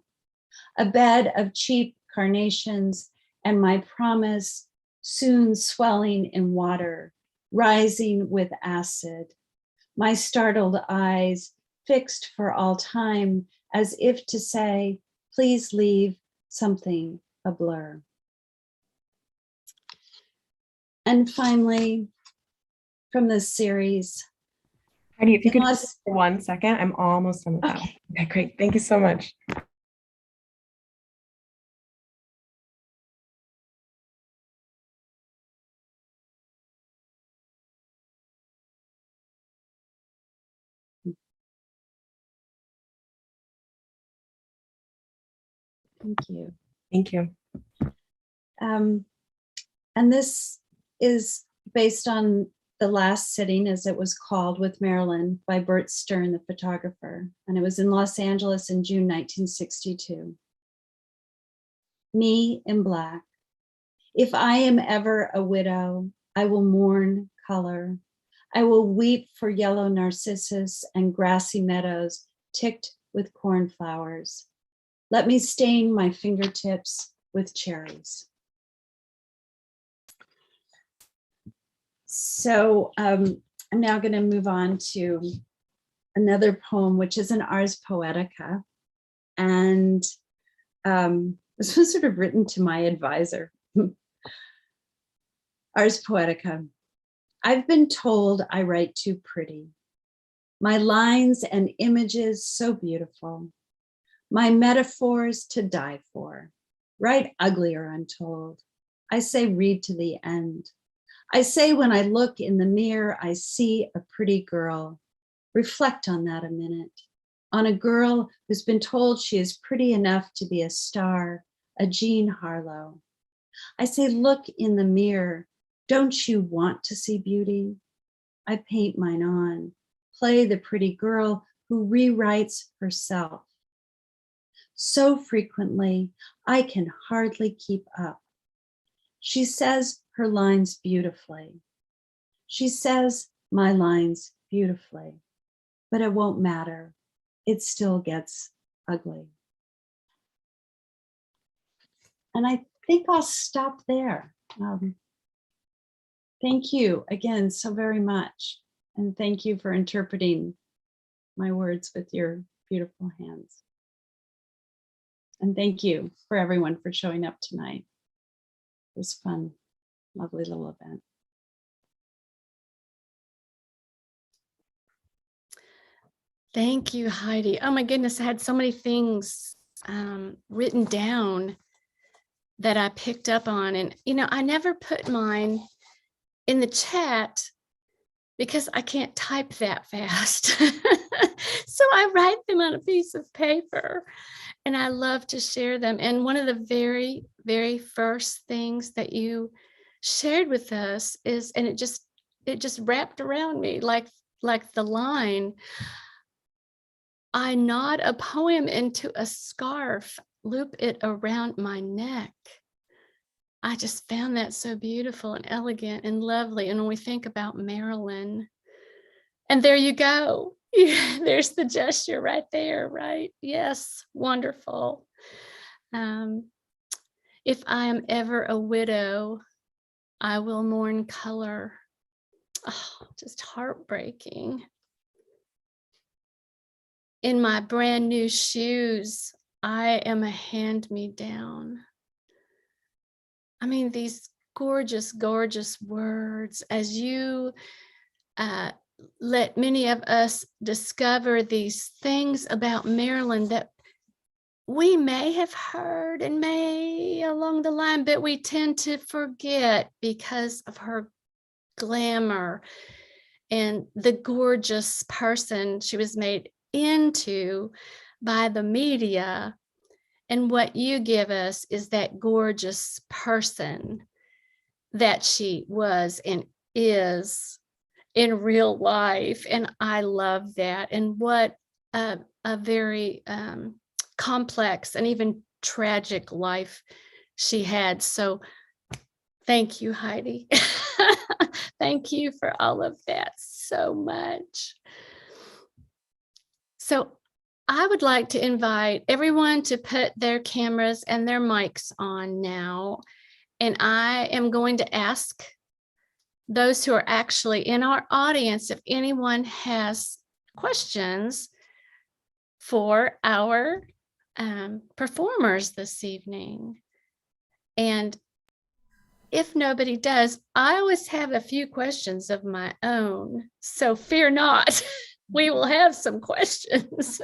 a bed of cheap carnations, and my promise soon swelling in water, rising with acid. My startled eyes fixed for all time, as if to say, please leave something a blur. And finally, from this series. Heidi, if you could just for 1 second, I'm almost done with that. Okay, great. Thank you so much. Thank you. Thank you. And this is based on The Last Sitting, as it was called, with Marilyn by Bert Stern, the photographer. And it was in Los Angeles in June 1962. Me in black. If I am ever a widow, I will mourn color. I will weep for yellow narcissus and grassy meadows ticked with cornflowers. Let me stain my fingertips with cherries. So I'm now going to move on to another poem, which is an Ars Poetica. And this was sort of written to my advisor. Ars Poetica. I've been told I write too pretty. My lines and images so beautiful. My metaphors to die for. Write uglier, I'm told. I say read to the end. I say when I look in the mirror, I see a pretty girl. Reflect on that a minute. On a girl who's been told she is pretty enough to be a star, a Jean Harlow. I say, look in the mirror. Don't you want to see beauty? I paint mine on, play the pretty girl who rewrites herself. So frequently, I can hardly keep up. She says her lines beautifully. She says my lines beautifully, but it won't matter. It still gets ugly. And I think I'll stop there. Thank you again so very much. And thank you for interpreting my words with your beautiful hands. And thank you for everyone for showing up tonight. This fun, lovely little event. Thank you, Heidi. Oh my goodness, I had so many things written down that I picked up on. And, I never put mine in the chat because I can't type that fast. So I write them on a piece of paper and I love to share them. And one of the very, very first things that you shared with us is, and it just wrapped around me like the line, I knot a poem into a scarf, loop it around my neck. I just found that so beautiful and elegant and lovely. And when we think about Marilyn, and there you go. There's the gesture right there, right? Yes, wonderful. If I am ever a widow, I will mourn color. Oh, just heartbreaking. In my brand new shoes, I am a hand-me-down. I mean, these gorgeous, gorgeous words as you let many of us discover these things about Marilyn that we may have heard and may along the line, but we tend to forget because of her glamour and the gorgeous person she was made into by the media. And what you give us is that gorgeous person that she was and is in real life. And I love that. And what a very complex and even tragic life she had. So thank you, Heidi. Thank you for all of that so much. So I would like to invite everyone to put their cameras and their mics on now. And I am going to ask those who are actually in our audience if anyone has questions for our performers this evening. And if nobody does, I always have a few questions of my own. So fear not. We will have some questions.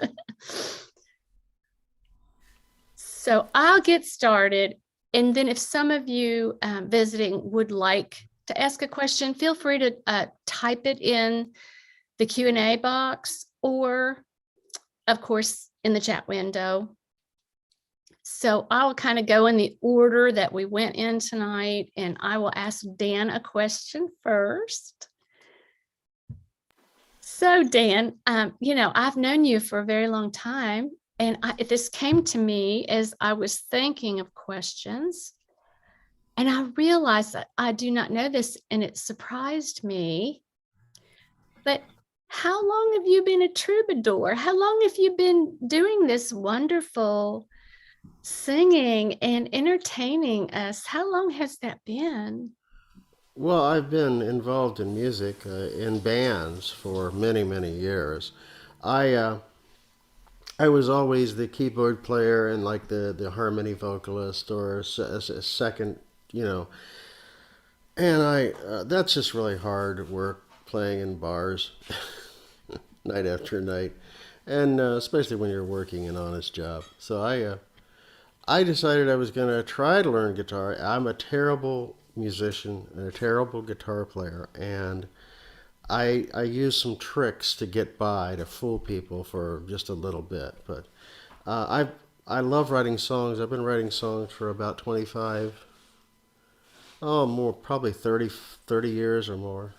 So I'll get started. And then if some of you visiting would like to ask a question, feel free to type it in the Q&A box or, of course, in the chat window. So I'll kind of go in the order that we went in tonight, and I will ask Dan a question first. So Dan, I've known you for a very long time, and this came to me as I was thinking of questions, and I realized that I do not know this, and it surprised me. But how long have you been a troubadour? How long have you been doing this wonderful singing and entertaining us? How long has that been? Well, I've been involved in music in bands for many, many years. I was always the keyboard player and like the harmony vocalist or a second, And that's just really hard work playing in bars night after night, and especially when you're working an honest job. So I decided I was going to try to learn guitar. I'm a terrible musician and a terrible guitar player, and I use some tricks to get by to fool people for just a little bit. But I love writing songs. I've been writing songs for about 25, probably 30 years or more.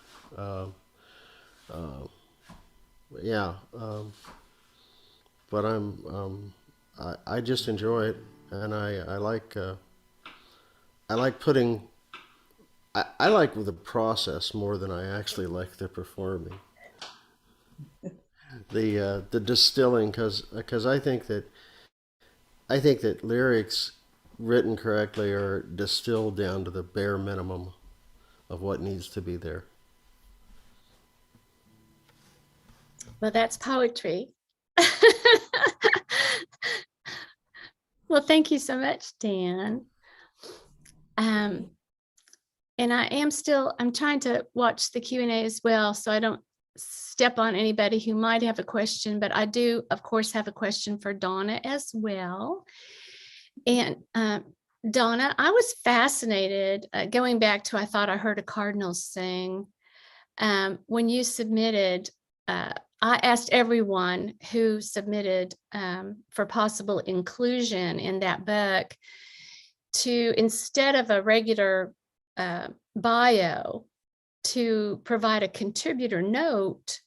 But I just enjoy it, and I like putting. I like the process more than I actually like the performing. The distilling, because I think that lyrics written correctly are distilled down to the bare minimum of what needs to be there. Well, that's poetry. Well, thank you so much, Dan. And I'm trying to watch the Q&A as well, so I don't step on anybody who might have a question, but I do, of course, have a question for Donna as well. And Donna, I was fascinated going back to, I thought I heard a cardinal sing. When you submitted, I asked everyone who submitted for possible inclusion in that book to, instead of a regular bio, to provide a contributor note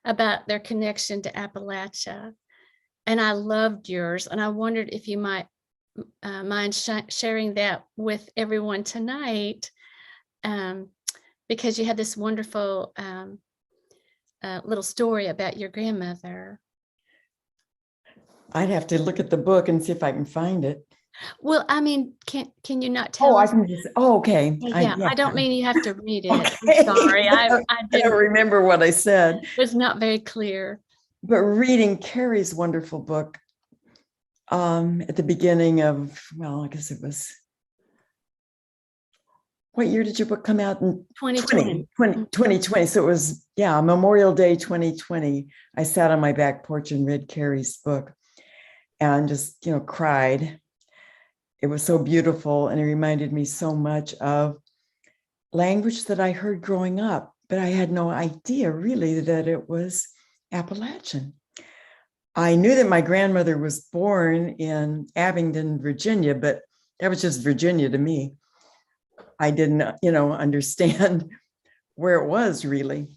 about their connection to Appalachia. And I loved yours. And I wondered if you might mind sharing that with everyone tonight, because you had this wonderful little story about your grandmother. I'd have to look at the book and see if I can find it. Well, I mean, can you not tell Oh, I us? can just, oh, okay. Yeah, I don't mean you have to read it. Okay. I'm sorry, I I don't remember what I said. was not very clear. But reading Carrie's wonderful book at the beginning of, well, I guess it was, what year did your book come out? In 2020. 2020. So it was, yeah, Memorial Day 2020. I sat on my back porch and read Carrie's book and just, cried. It was so beautiful, and it reminded me so much of language that I heard growing up, but I had no idea really that it was Appalachian. I knew that my grandmother was born in Abingdon, Virginia, but that was just Virginia to me. I didn't, understand where it was really.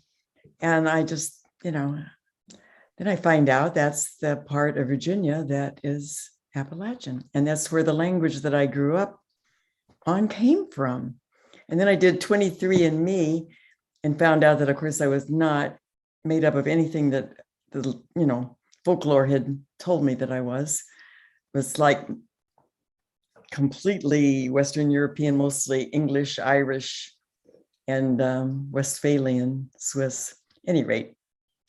And I just, then I find out that's the part of Virginia that is Appalachian. And that's where the language that I grew up on came from. And then I did 23andMe and found out that, of course, I was not made up of anything that the, folklore had told me that I was like completely Western European, mostly English, Irish, and Westphalian, Swiss, any rate,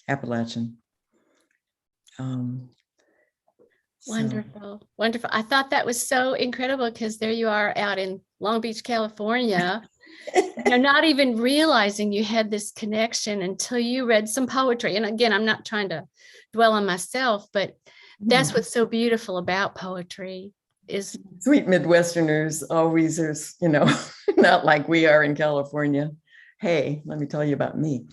Appalachian. Wonderful, wonderful. I thought that was so incredible because there you are out in Long Beach, California, not even realizing you had this connection until you read some poetry. And again, I'm not trying to dwell on myself, but that's what's so beautiful about poetry is sweet Midwesterners always are, not like we are in California. Hey, let me tell you about me.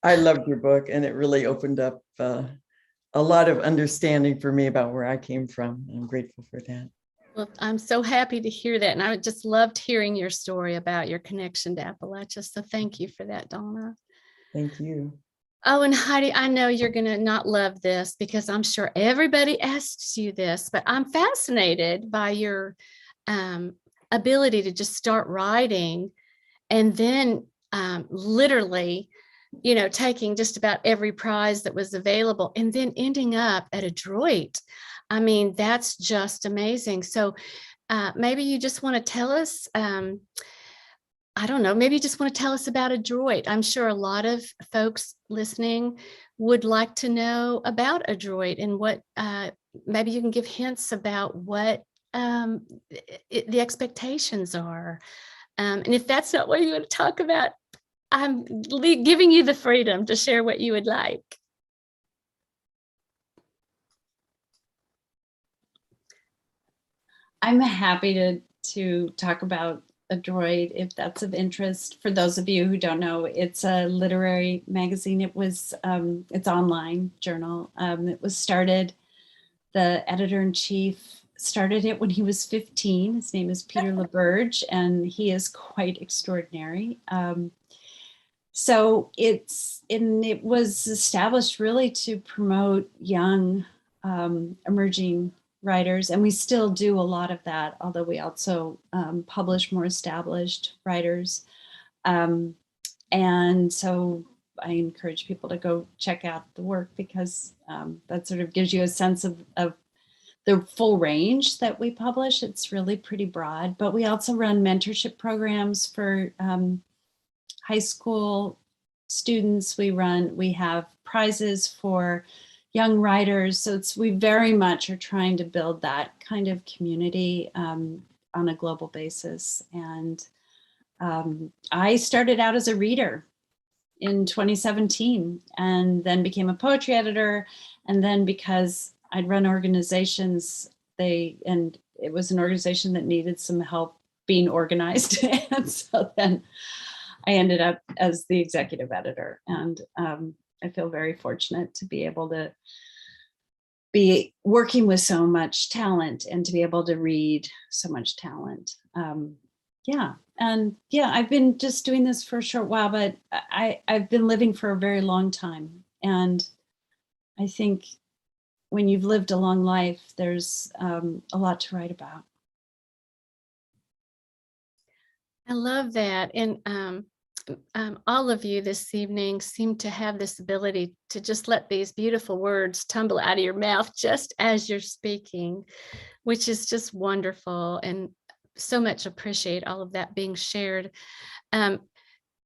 I loved your book, and it really opened up a lot of understanding for me about where I came from. I'm grateful for that. Well, I'm so happy to hear that. And I just loved hearing your story about your connection to Appalachia. So thank you for that, Donna. Thank you. Oh, and Heidi, I know you're going to not love this because I'm sure everybody asks you this, but I'm fascinated by your ability to just start writing and then literally, taking just about every prize that was available and then ending up at Adroit. I mean, that's just amazing. So maybe you just want to tell us, I don't know, maybe you just want to tell us about Adroit. I'm sure a lot of folks listening would like to know about Adroit and what, maybe you can give hints about what the expectations are. And if that's not what you want to talk about, I'm giving you the freedom to share what you would like. I'm happy to talk about Adroit if that's of interest. For those of you who don't know, it's a literary magazine. It was it's online journal. It was started, the editor-in-chief started it when he was 15. His name is Peter LaBerge, and he is quite extraordinary. So it was established really to promote young emerging writers, and we still do a lot of that, although we also publish more established writers. And so I encourage people to go check out the work because that sort of gives you a sense of the full range that we publish. It's really pretty broad, but we also run mentorship programs for high school students. We have prizes for young writers. So we very much are trying to build that kind of community on a global basis. And I started out as a reader in 2017 and then became a poetry editor. And then because I'd run organizations, and it was an organization that needed some help being organized. And so then I ended up as the executive editor. And I feel very fortunate to be able to be working with so much talent and to be able to read so much talent. I've been just doing this for a short while, but I've been living for a very long time. And I think when you've lived a long life, there's a lot to write about. I love that. And all of you this evening seem to have this ability to just let these beautiful words tumble out of your mouth just as you're speaking, which is just wonderful, and so much appreciate all of that being shared.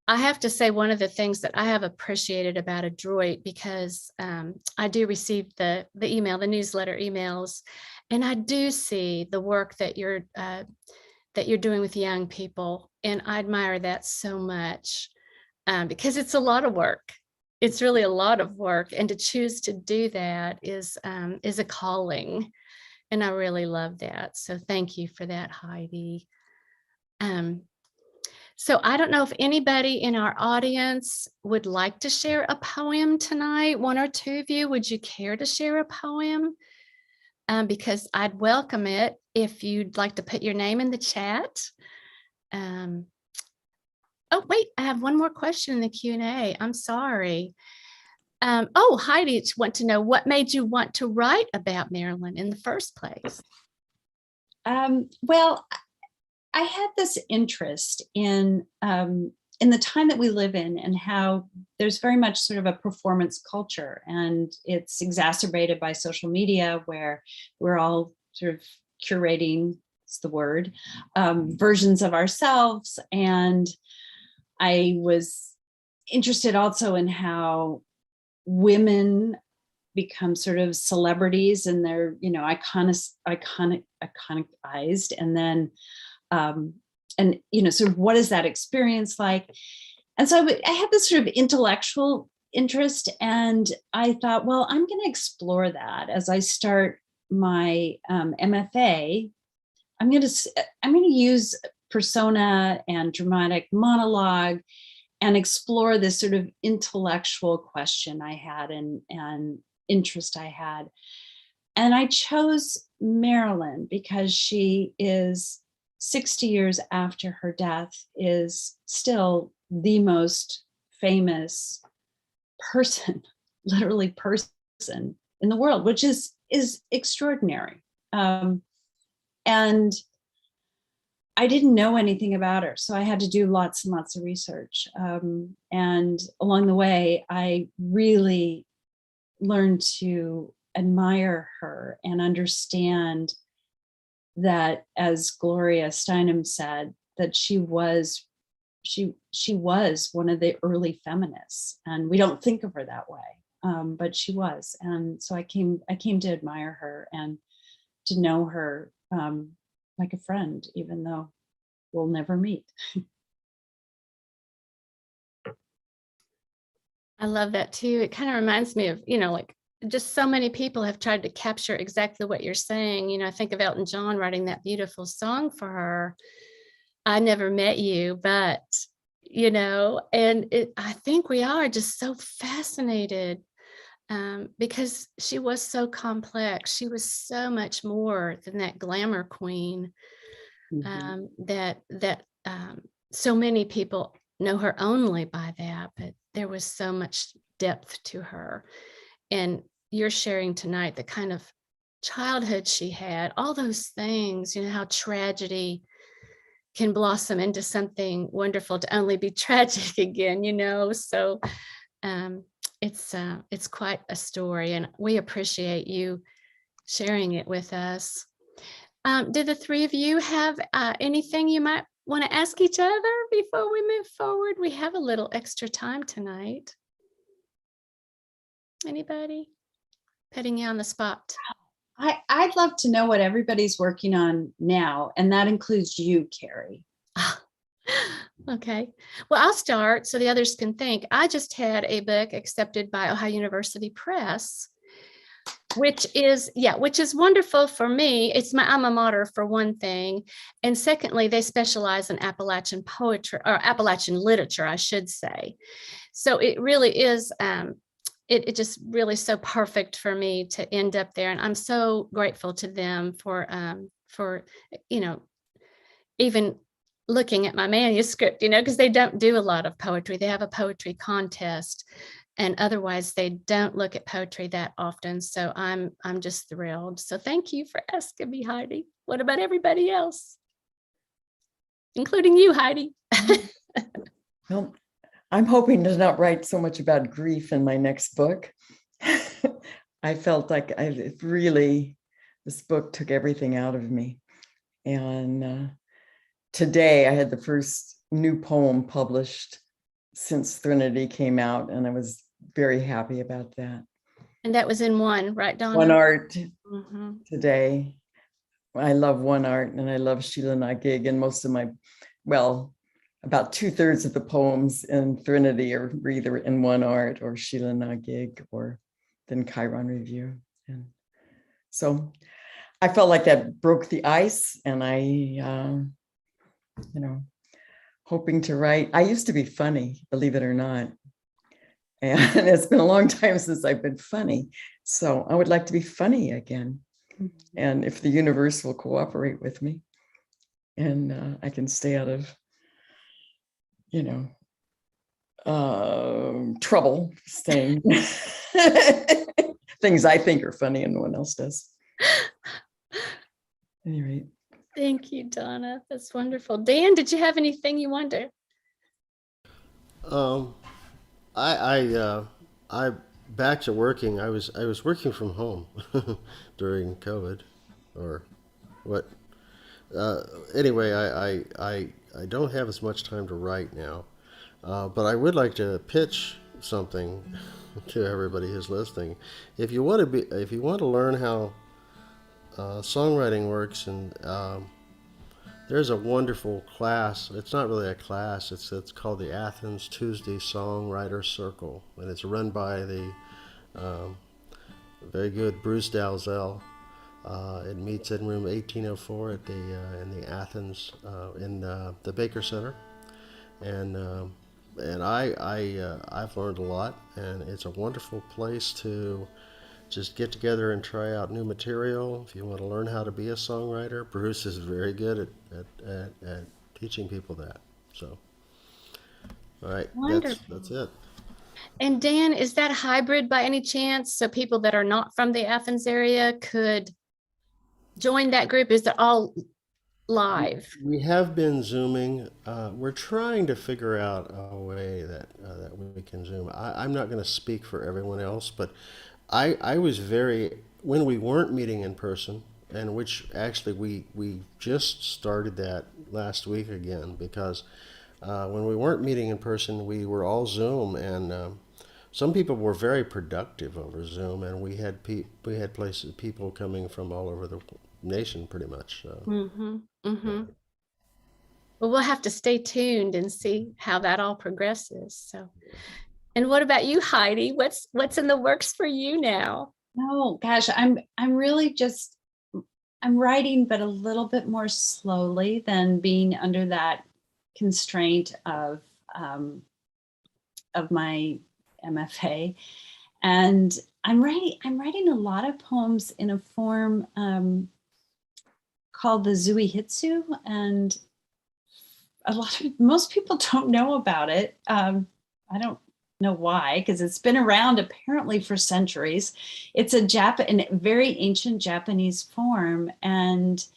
I have to say, one of the things that I have appreciated about Adroit, because I do receive the email, the newsletter emails, and I do see the work that you're doing with young people. And I admire that so much because it's a lot of work. It's really a lot of work. And to choose to do that is a calling. And I really love that. So thank you for that, Heidi. So I don't know if anybody in our audience would like to share a poem tonight. One or two of you, would you care to share a poem? Because I'd welcome it if you'd like to put your name in the chat. Oh, wait, I have one more question in the Q&A. I'm sorry. Heidi wants to know, what made you want to write about Maryland in the first place? Well, I had this interest in the time that we live in and how there's very much sort of a performance culture, and it's exacerbated by social media where we're all sort of curating, it's the word, versions of ourselves. And I was interested also in how women become sort of celebrities and they're, iconicized, and then sort of what is that experience like? And so I had this sort of intellectual interest, and I thought, well, I'm going to explore that as I start my MFA. I'm going to use persona and dramatic monologue and explore this sort of intellectual question I had and interest I had. And I chose Marilyn because she is 60 years after her death is still the most famous person, literally person in the world, which is extraordinary. And I didn't know anything about her, so I had to do lots and lots of research. And along the way, I really learned to admire her and understand that, as Gloria Steinem said, that she was one of the early feminists, and we don't think of her that way, but she was. And so I came to admire her and to know her like a friend, even though we'll never meet. I love that too. It kind of reminds me of, like just so many people have tried to capture exactly what you're saying. I think of Elton John writing that beautiful song for her. I never met you, but, I think we are just so fascinated because she was so complex. She was so much more than that glamour queen. That so many people know her only by that, but there was so much depth to her. And you're sharing tonight the kind of childhood she had, all those things, how tragedy can blossom into something wonderful to only be tragic again, so it's quite a story, and we appreciate you sharing it with us. Did the three of you have anything you might want to ask each other before we move forward? We have a little extra time tonight. Anybody? Putting you on the spot. I'd love to know what everybody's working on now, and that includes you, Carrie. Okay. Well, I'll start so the others can think. I just had a book accepted by Ohio University Press, which is wonderful for me. It's my alma mater for one thing. And secondly, they specialize in Appalachian poetry or Appalachian literature, I should say. So it really is, it just really so perfect for me to end up there. And I'm so grateful to them for, even looking at my manuscript, because they don't do a lot of poetry. They have a poetry contest, and otherwise they don't look at poetry that often. So I'm just thrilled. So thank you for asking me, Heidi. What about everybody else, including you, Heidi? Well, I'm hoping to not write so much about grief in my next book. I felt like this book took everything out of me. And today I had the first new poem published since Threnody came out, and I was very happy about that. And that was in one, right, Donna? One Art Mhm. today. I love One Art, and I love Sheila Nagig, and most of about 2/3 of the poems in Threnody are either in One Art or Sheila Nagig or then Chiron Review. And so I felt like that broke the ice, and I, hoping to write. I used to be funny, believe it or not. And it's been a long time since I've been funny. So I would like to be funny again. And if the universe will cooperate with me, and I can stay out of, trouble saying things I think are funny and no one else does. Anyway. Thank you, Donna. That's wonderful. Dan, did you have anything you wanted? I back to working. I was working from home during COVID, or what? Anyway, I don't have as much time to write now, but I would like to pitch something to everybody who's listening. If you want to learn how songwriting works, and there's a wonderful class. It's not really a class. It's called the Athens Tuesday Songwriter Circle, and it's run by the very good Bruce Dalzell. It meets in room 1804 at in the Athens in the Baker Center, and I've learned a lot, and it's a wonderful place to just get together and try out new material. If you want to learn how to be a songwriter, Bruce is very good at teaching people that. So, all right, that's it. And Dan, is that hybrid by any chance? So people that are not from the Athens area could join that group? Is it all live? We have been Zooming. We're trying to figure out a way that we can Zoom. I'm not going to speak for everyone else, but I was when we weren't meeting in person, and which actually we just started that last week again, because when we weren't meeting in person, we were all Zoom, and some people were very productive over Zoom, and we had people coming from all over the nation, pretty much. Well, we'll have to stay tuned and see how that all progresses. So, and what about you, Heidi? What's in the works for you now? Oh gosh, I'm really I'm writing, but a little bit more slowly than being under that constraint of my MFA. And I'm writing a lot of poems in a form called the Zuihitsu, and most people don't know about it. I don't know why, because it's been around apparently for centuries. It's a very ancient Japanese form, and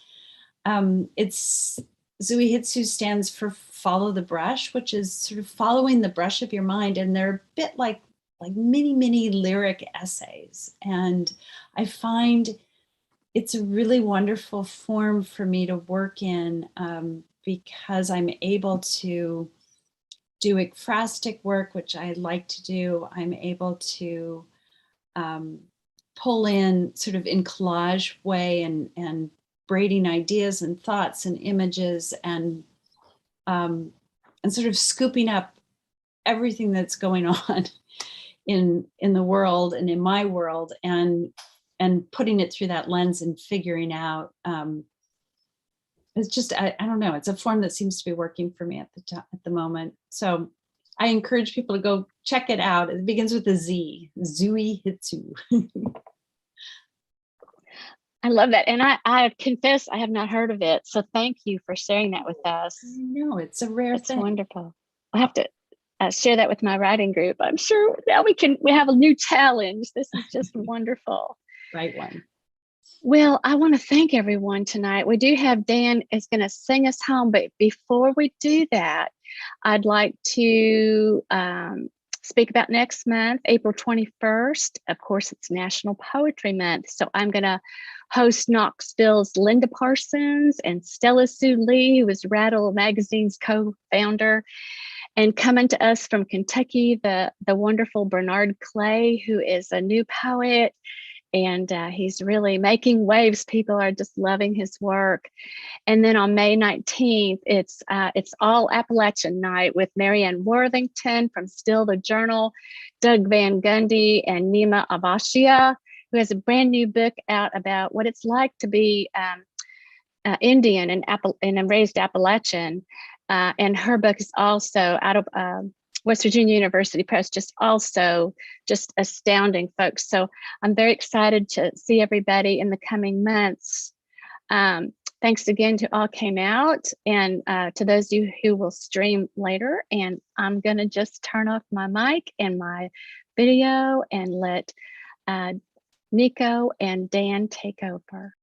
it's Zuihitsu stands for follow the brush, which is sort of following the brush of your mind, and they're a bit like mini lyric essays. And I find it's a really wonderful form for me to work in, because I'm able to do ekphrastic work, which I like to do. I'm able to pull in sort of in collage way and braiding ideas and thoughts and images, and sort of scooping up everything that's going on in the world and in my world, and putting it through that lens and figuring out, it's just, I don't know, it's a form that seems to be working for me at the moment. So I encourage people to go check it out. It begins with a Z, Zui Hitsu. I love that. And I confess I have not heard of it. So thank you for sharing that with us. No, it's a rare It's thing. wonderful. I'll have to share that with my writing group. I'm sure now we have a new challenge. This is just wonderful. Right one. Well, I want to thank everyone tonight. We do have Dan is going to sing us home, but before we do that, I'd like to speak about next month, April 21st. Of course, it's National Poetry Month. So I'm going to host Knoxville's Linda Parsons and Stella Sue Lee, who is Rattle Magazine's co-founder. And coming to us from Kentucky, the wonderful Bernard Clay, who is a new poet. And he's really making waves. People are just loving his work. And then on May 19th, it's all Appalachian night with Marianne Worthington from Still the Journal, Doug Van Gundy, and Nima Abashia, who has a brand new book out about what it's like to be Indian and raised Appalachian. And her book is also out of West Virginia University Press, just astounding, folks. So I'm very excited to see everybody in the coming months. Thanks again to all came out, and to those of you who will stream later. And I'm going to just turn off my mic and my video and let Nico and Dan take over.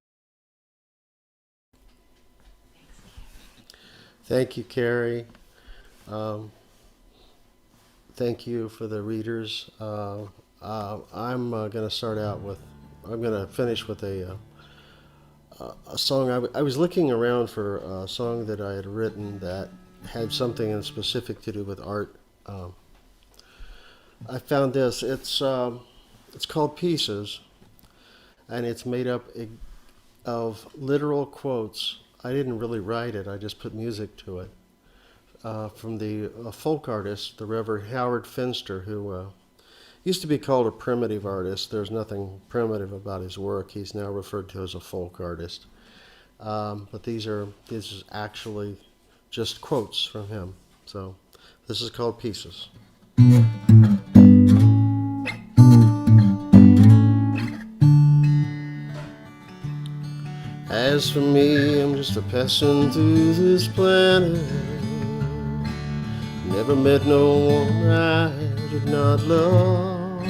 Thank you, Carrie. Thank you for the readers. I'm going to finish with a song. I was looking around for a song that I had written that had something in specific to do with art. I found this. It's called Pieces, and it's made up of literal quotes. I didn't really write it. I just put music to it. From the folk artist, the Reverend Howard Finster, who used to be called a primitive artist. There's nothing primitive about his work. He's now referred to as a folk artist. But this is actually just quotes from him. So this is called Pieces. As for me, I'm just a passing through this planet. Never met no one I did not love.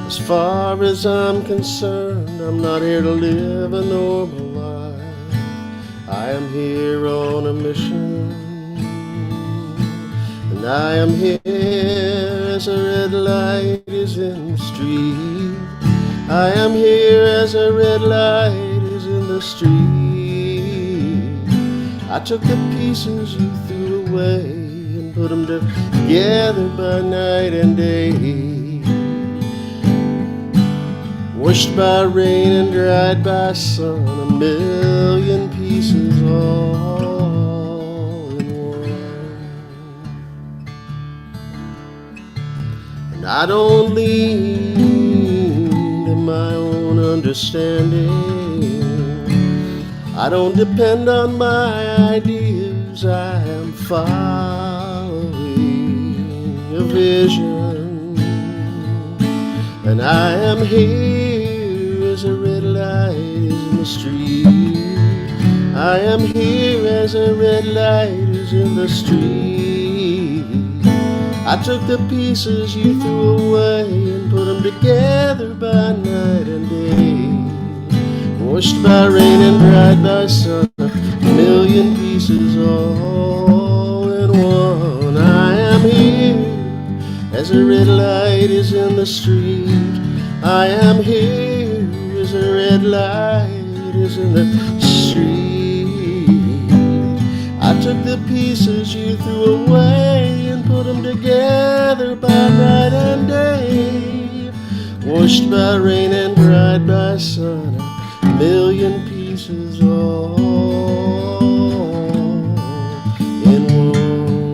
As far as I'm concerned, I'm not here to live a normal life. I am here on a mission, and I am here as a red light is in the street. I am here as a red light is in the street. I took the pieces you threw away, put them together by night and day. Washed by rain and dried by sun, a million pieces all in one. And I don't lean to my own understanding. I don't depend on my ideas. I am following a vision, and I am here as a red light is in the street. I am here as a red light is in the street. I took the pieces you threw away and put them together by night and day. Washed by rain and dried by sun, a million pieces all in one. I am here as a red light is in the street. I am here as a red light is in the street. I took the pieces you threw away and put them together by night and day. Washed by rain and dried by sun, a million pieces all in one.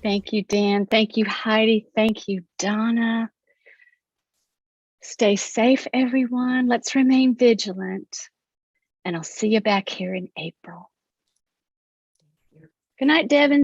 Thank you, Dan. Thank you, Heidi. Thank you, Donna. Stay safe, everyone. Let's remain vigilant. And I'll see you back here in April. Good night, Devin.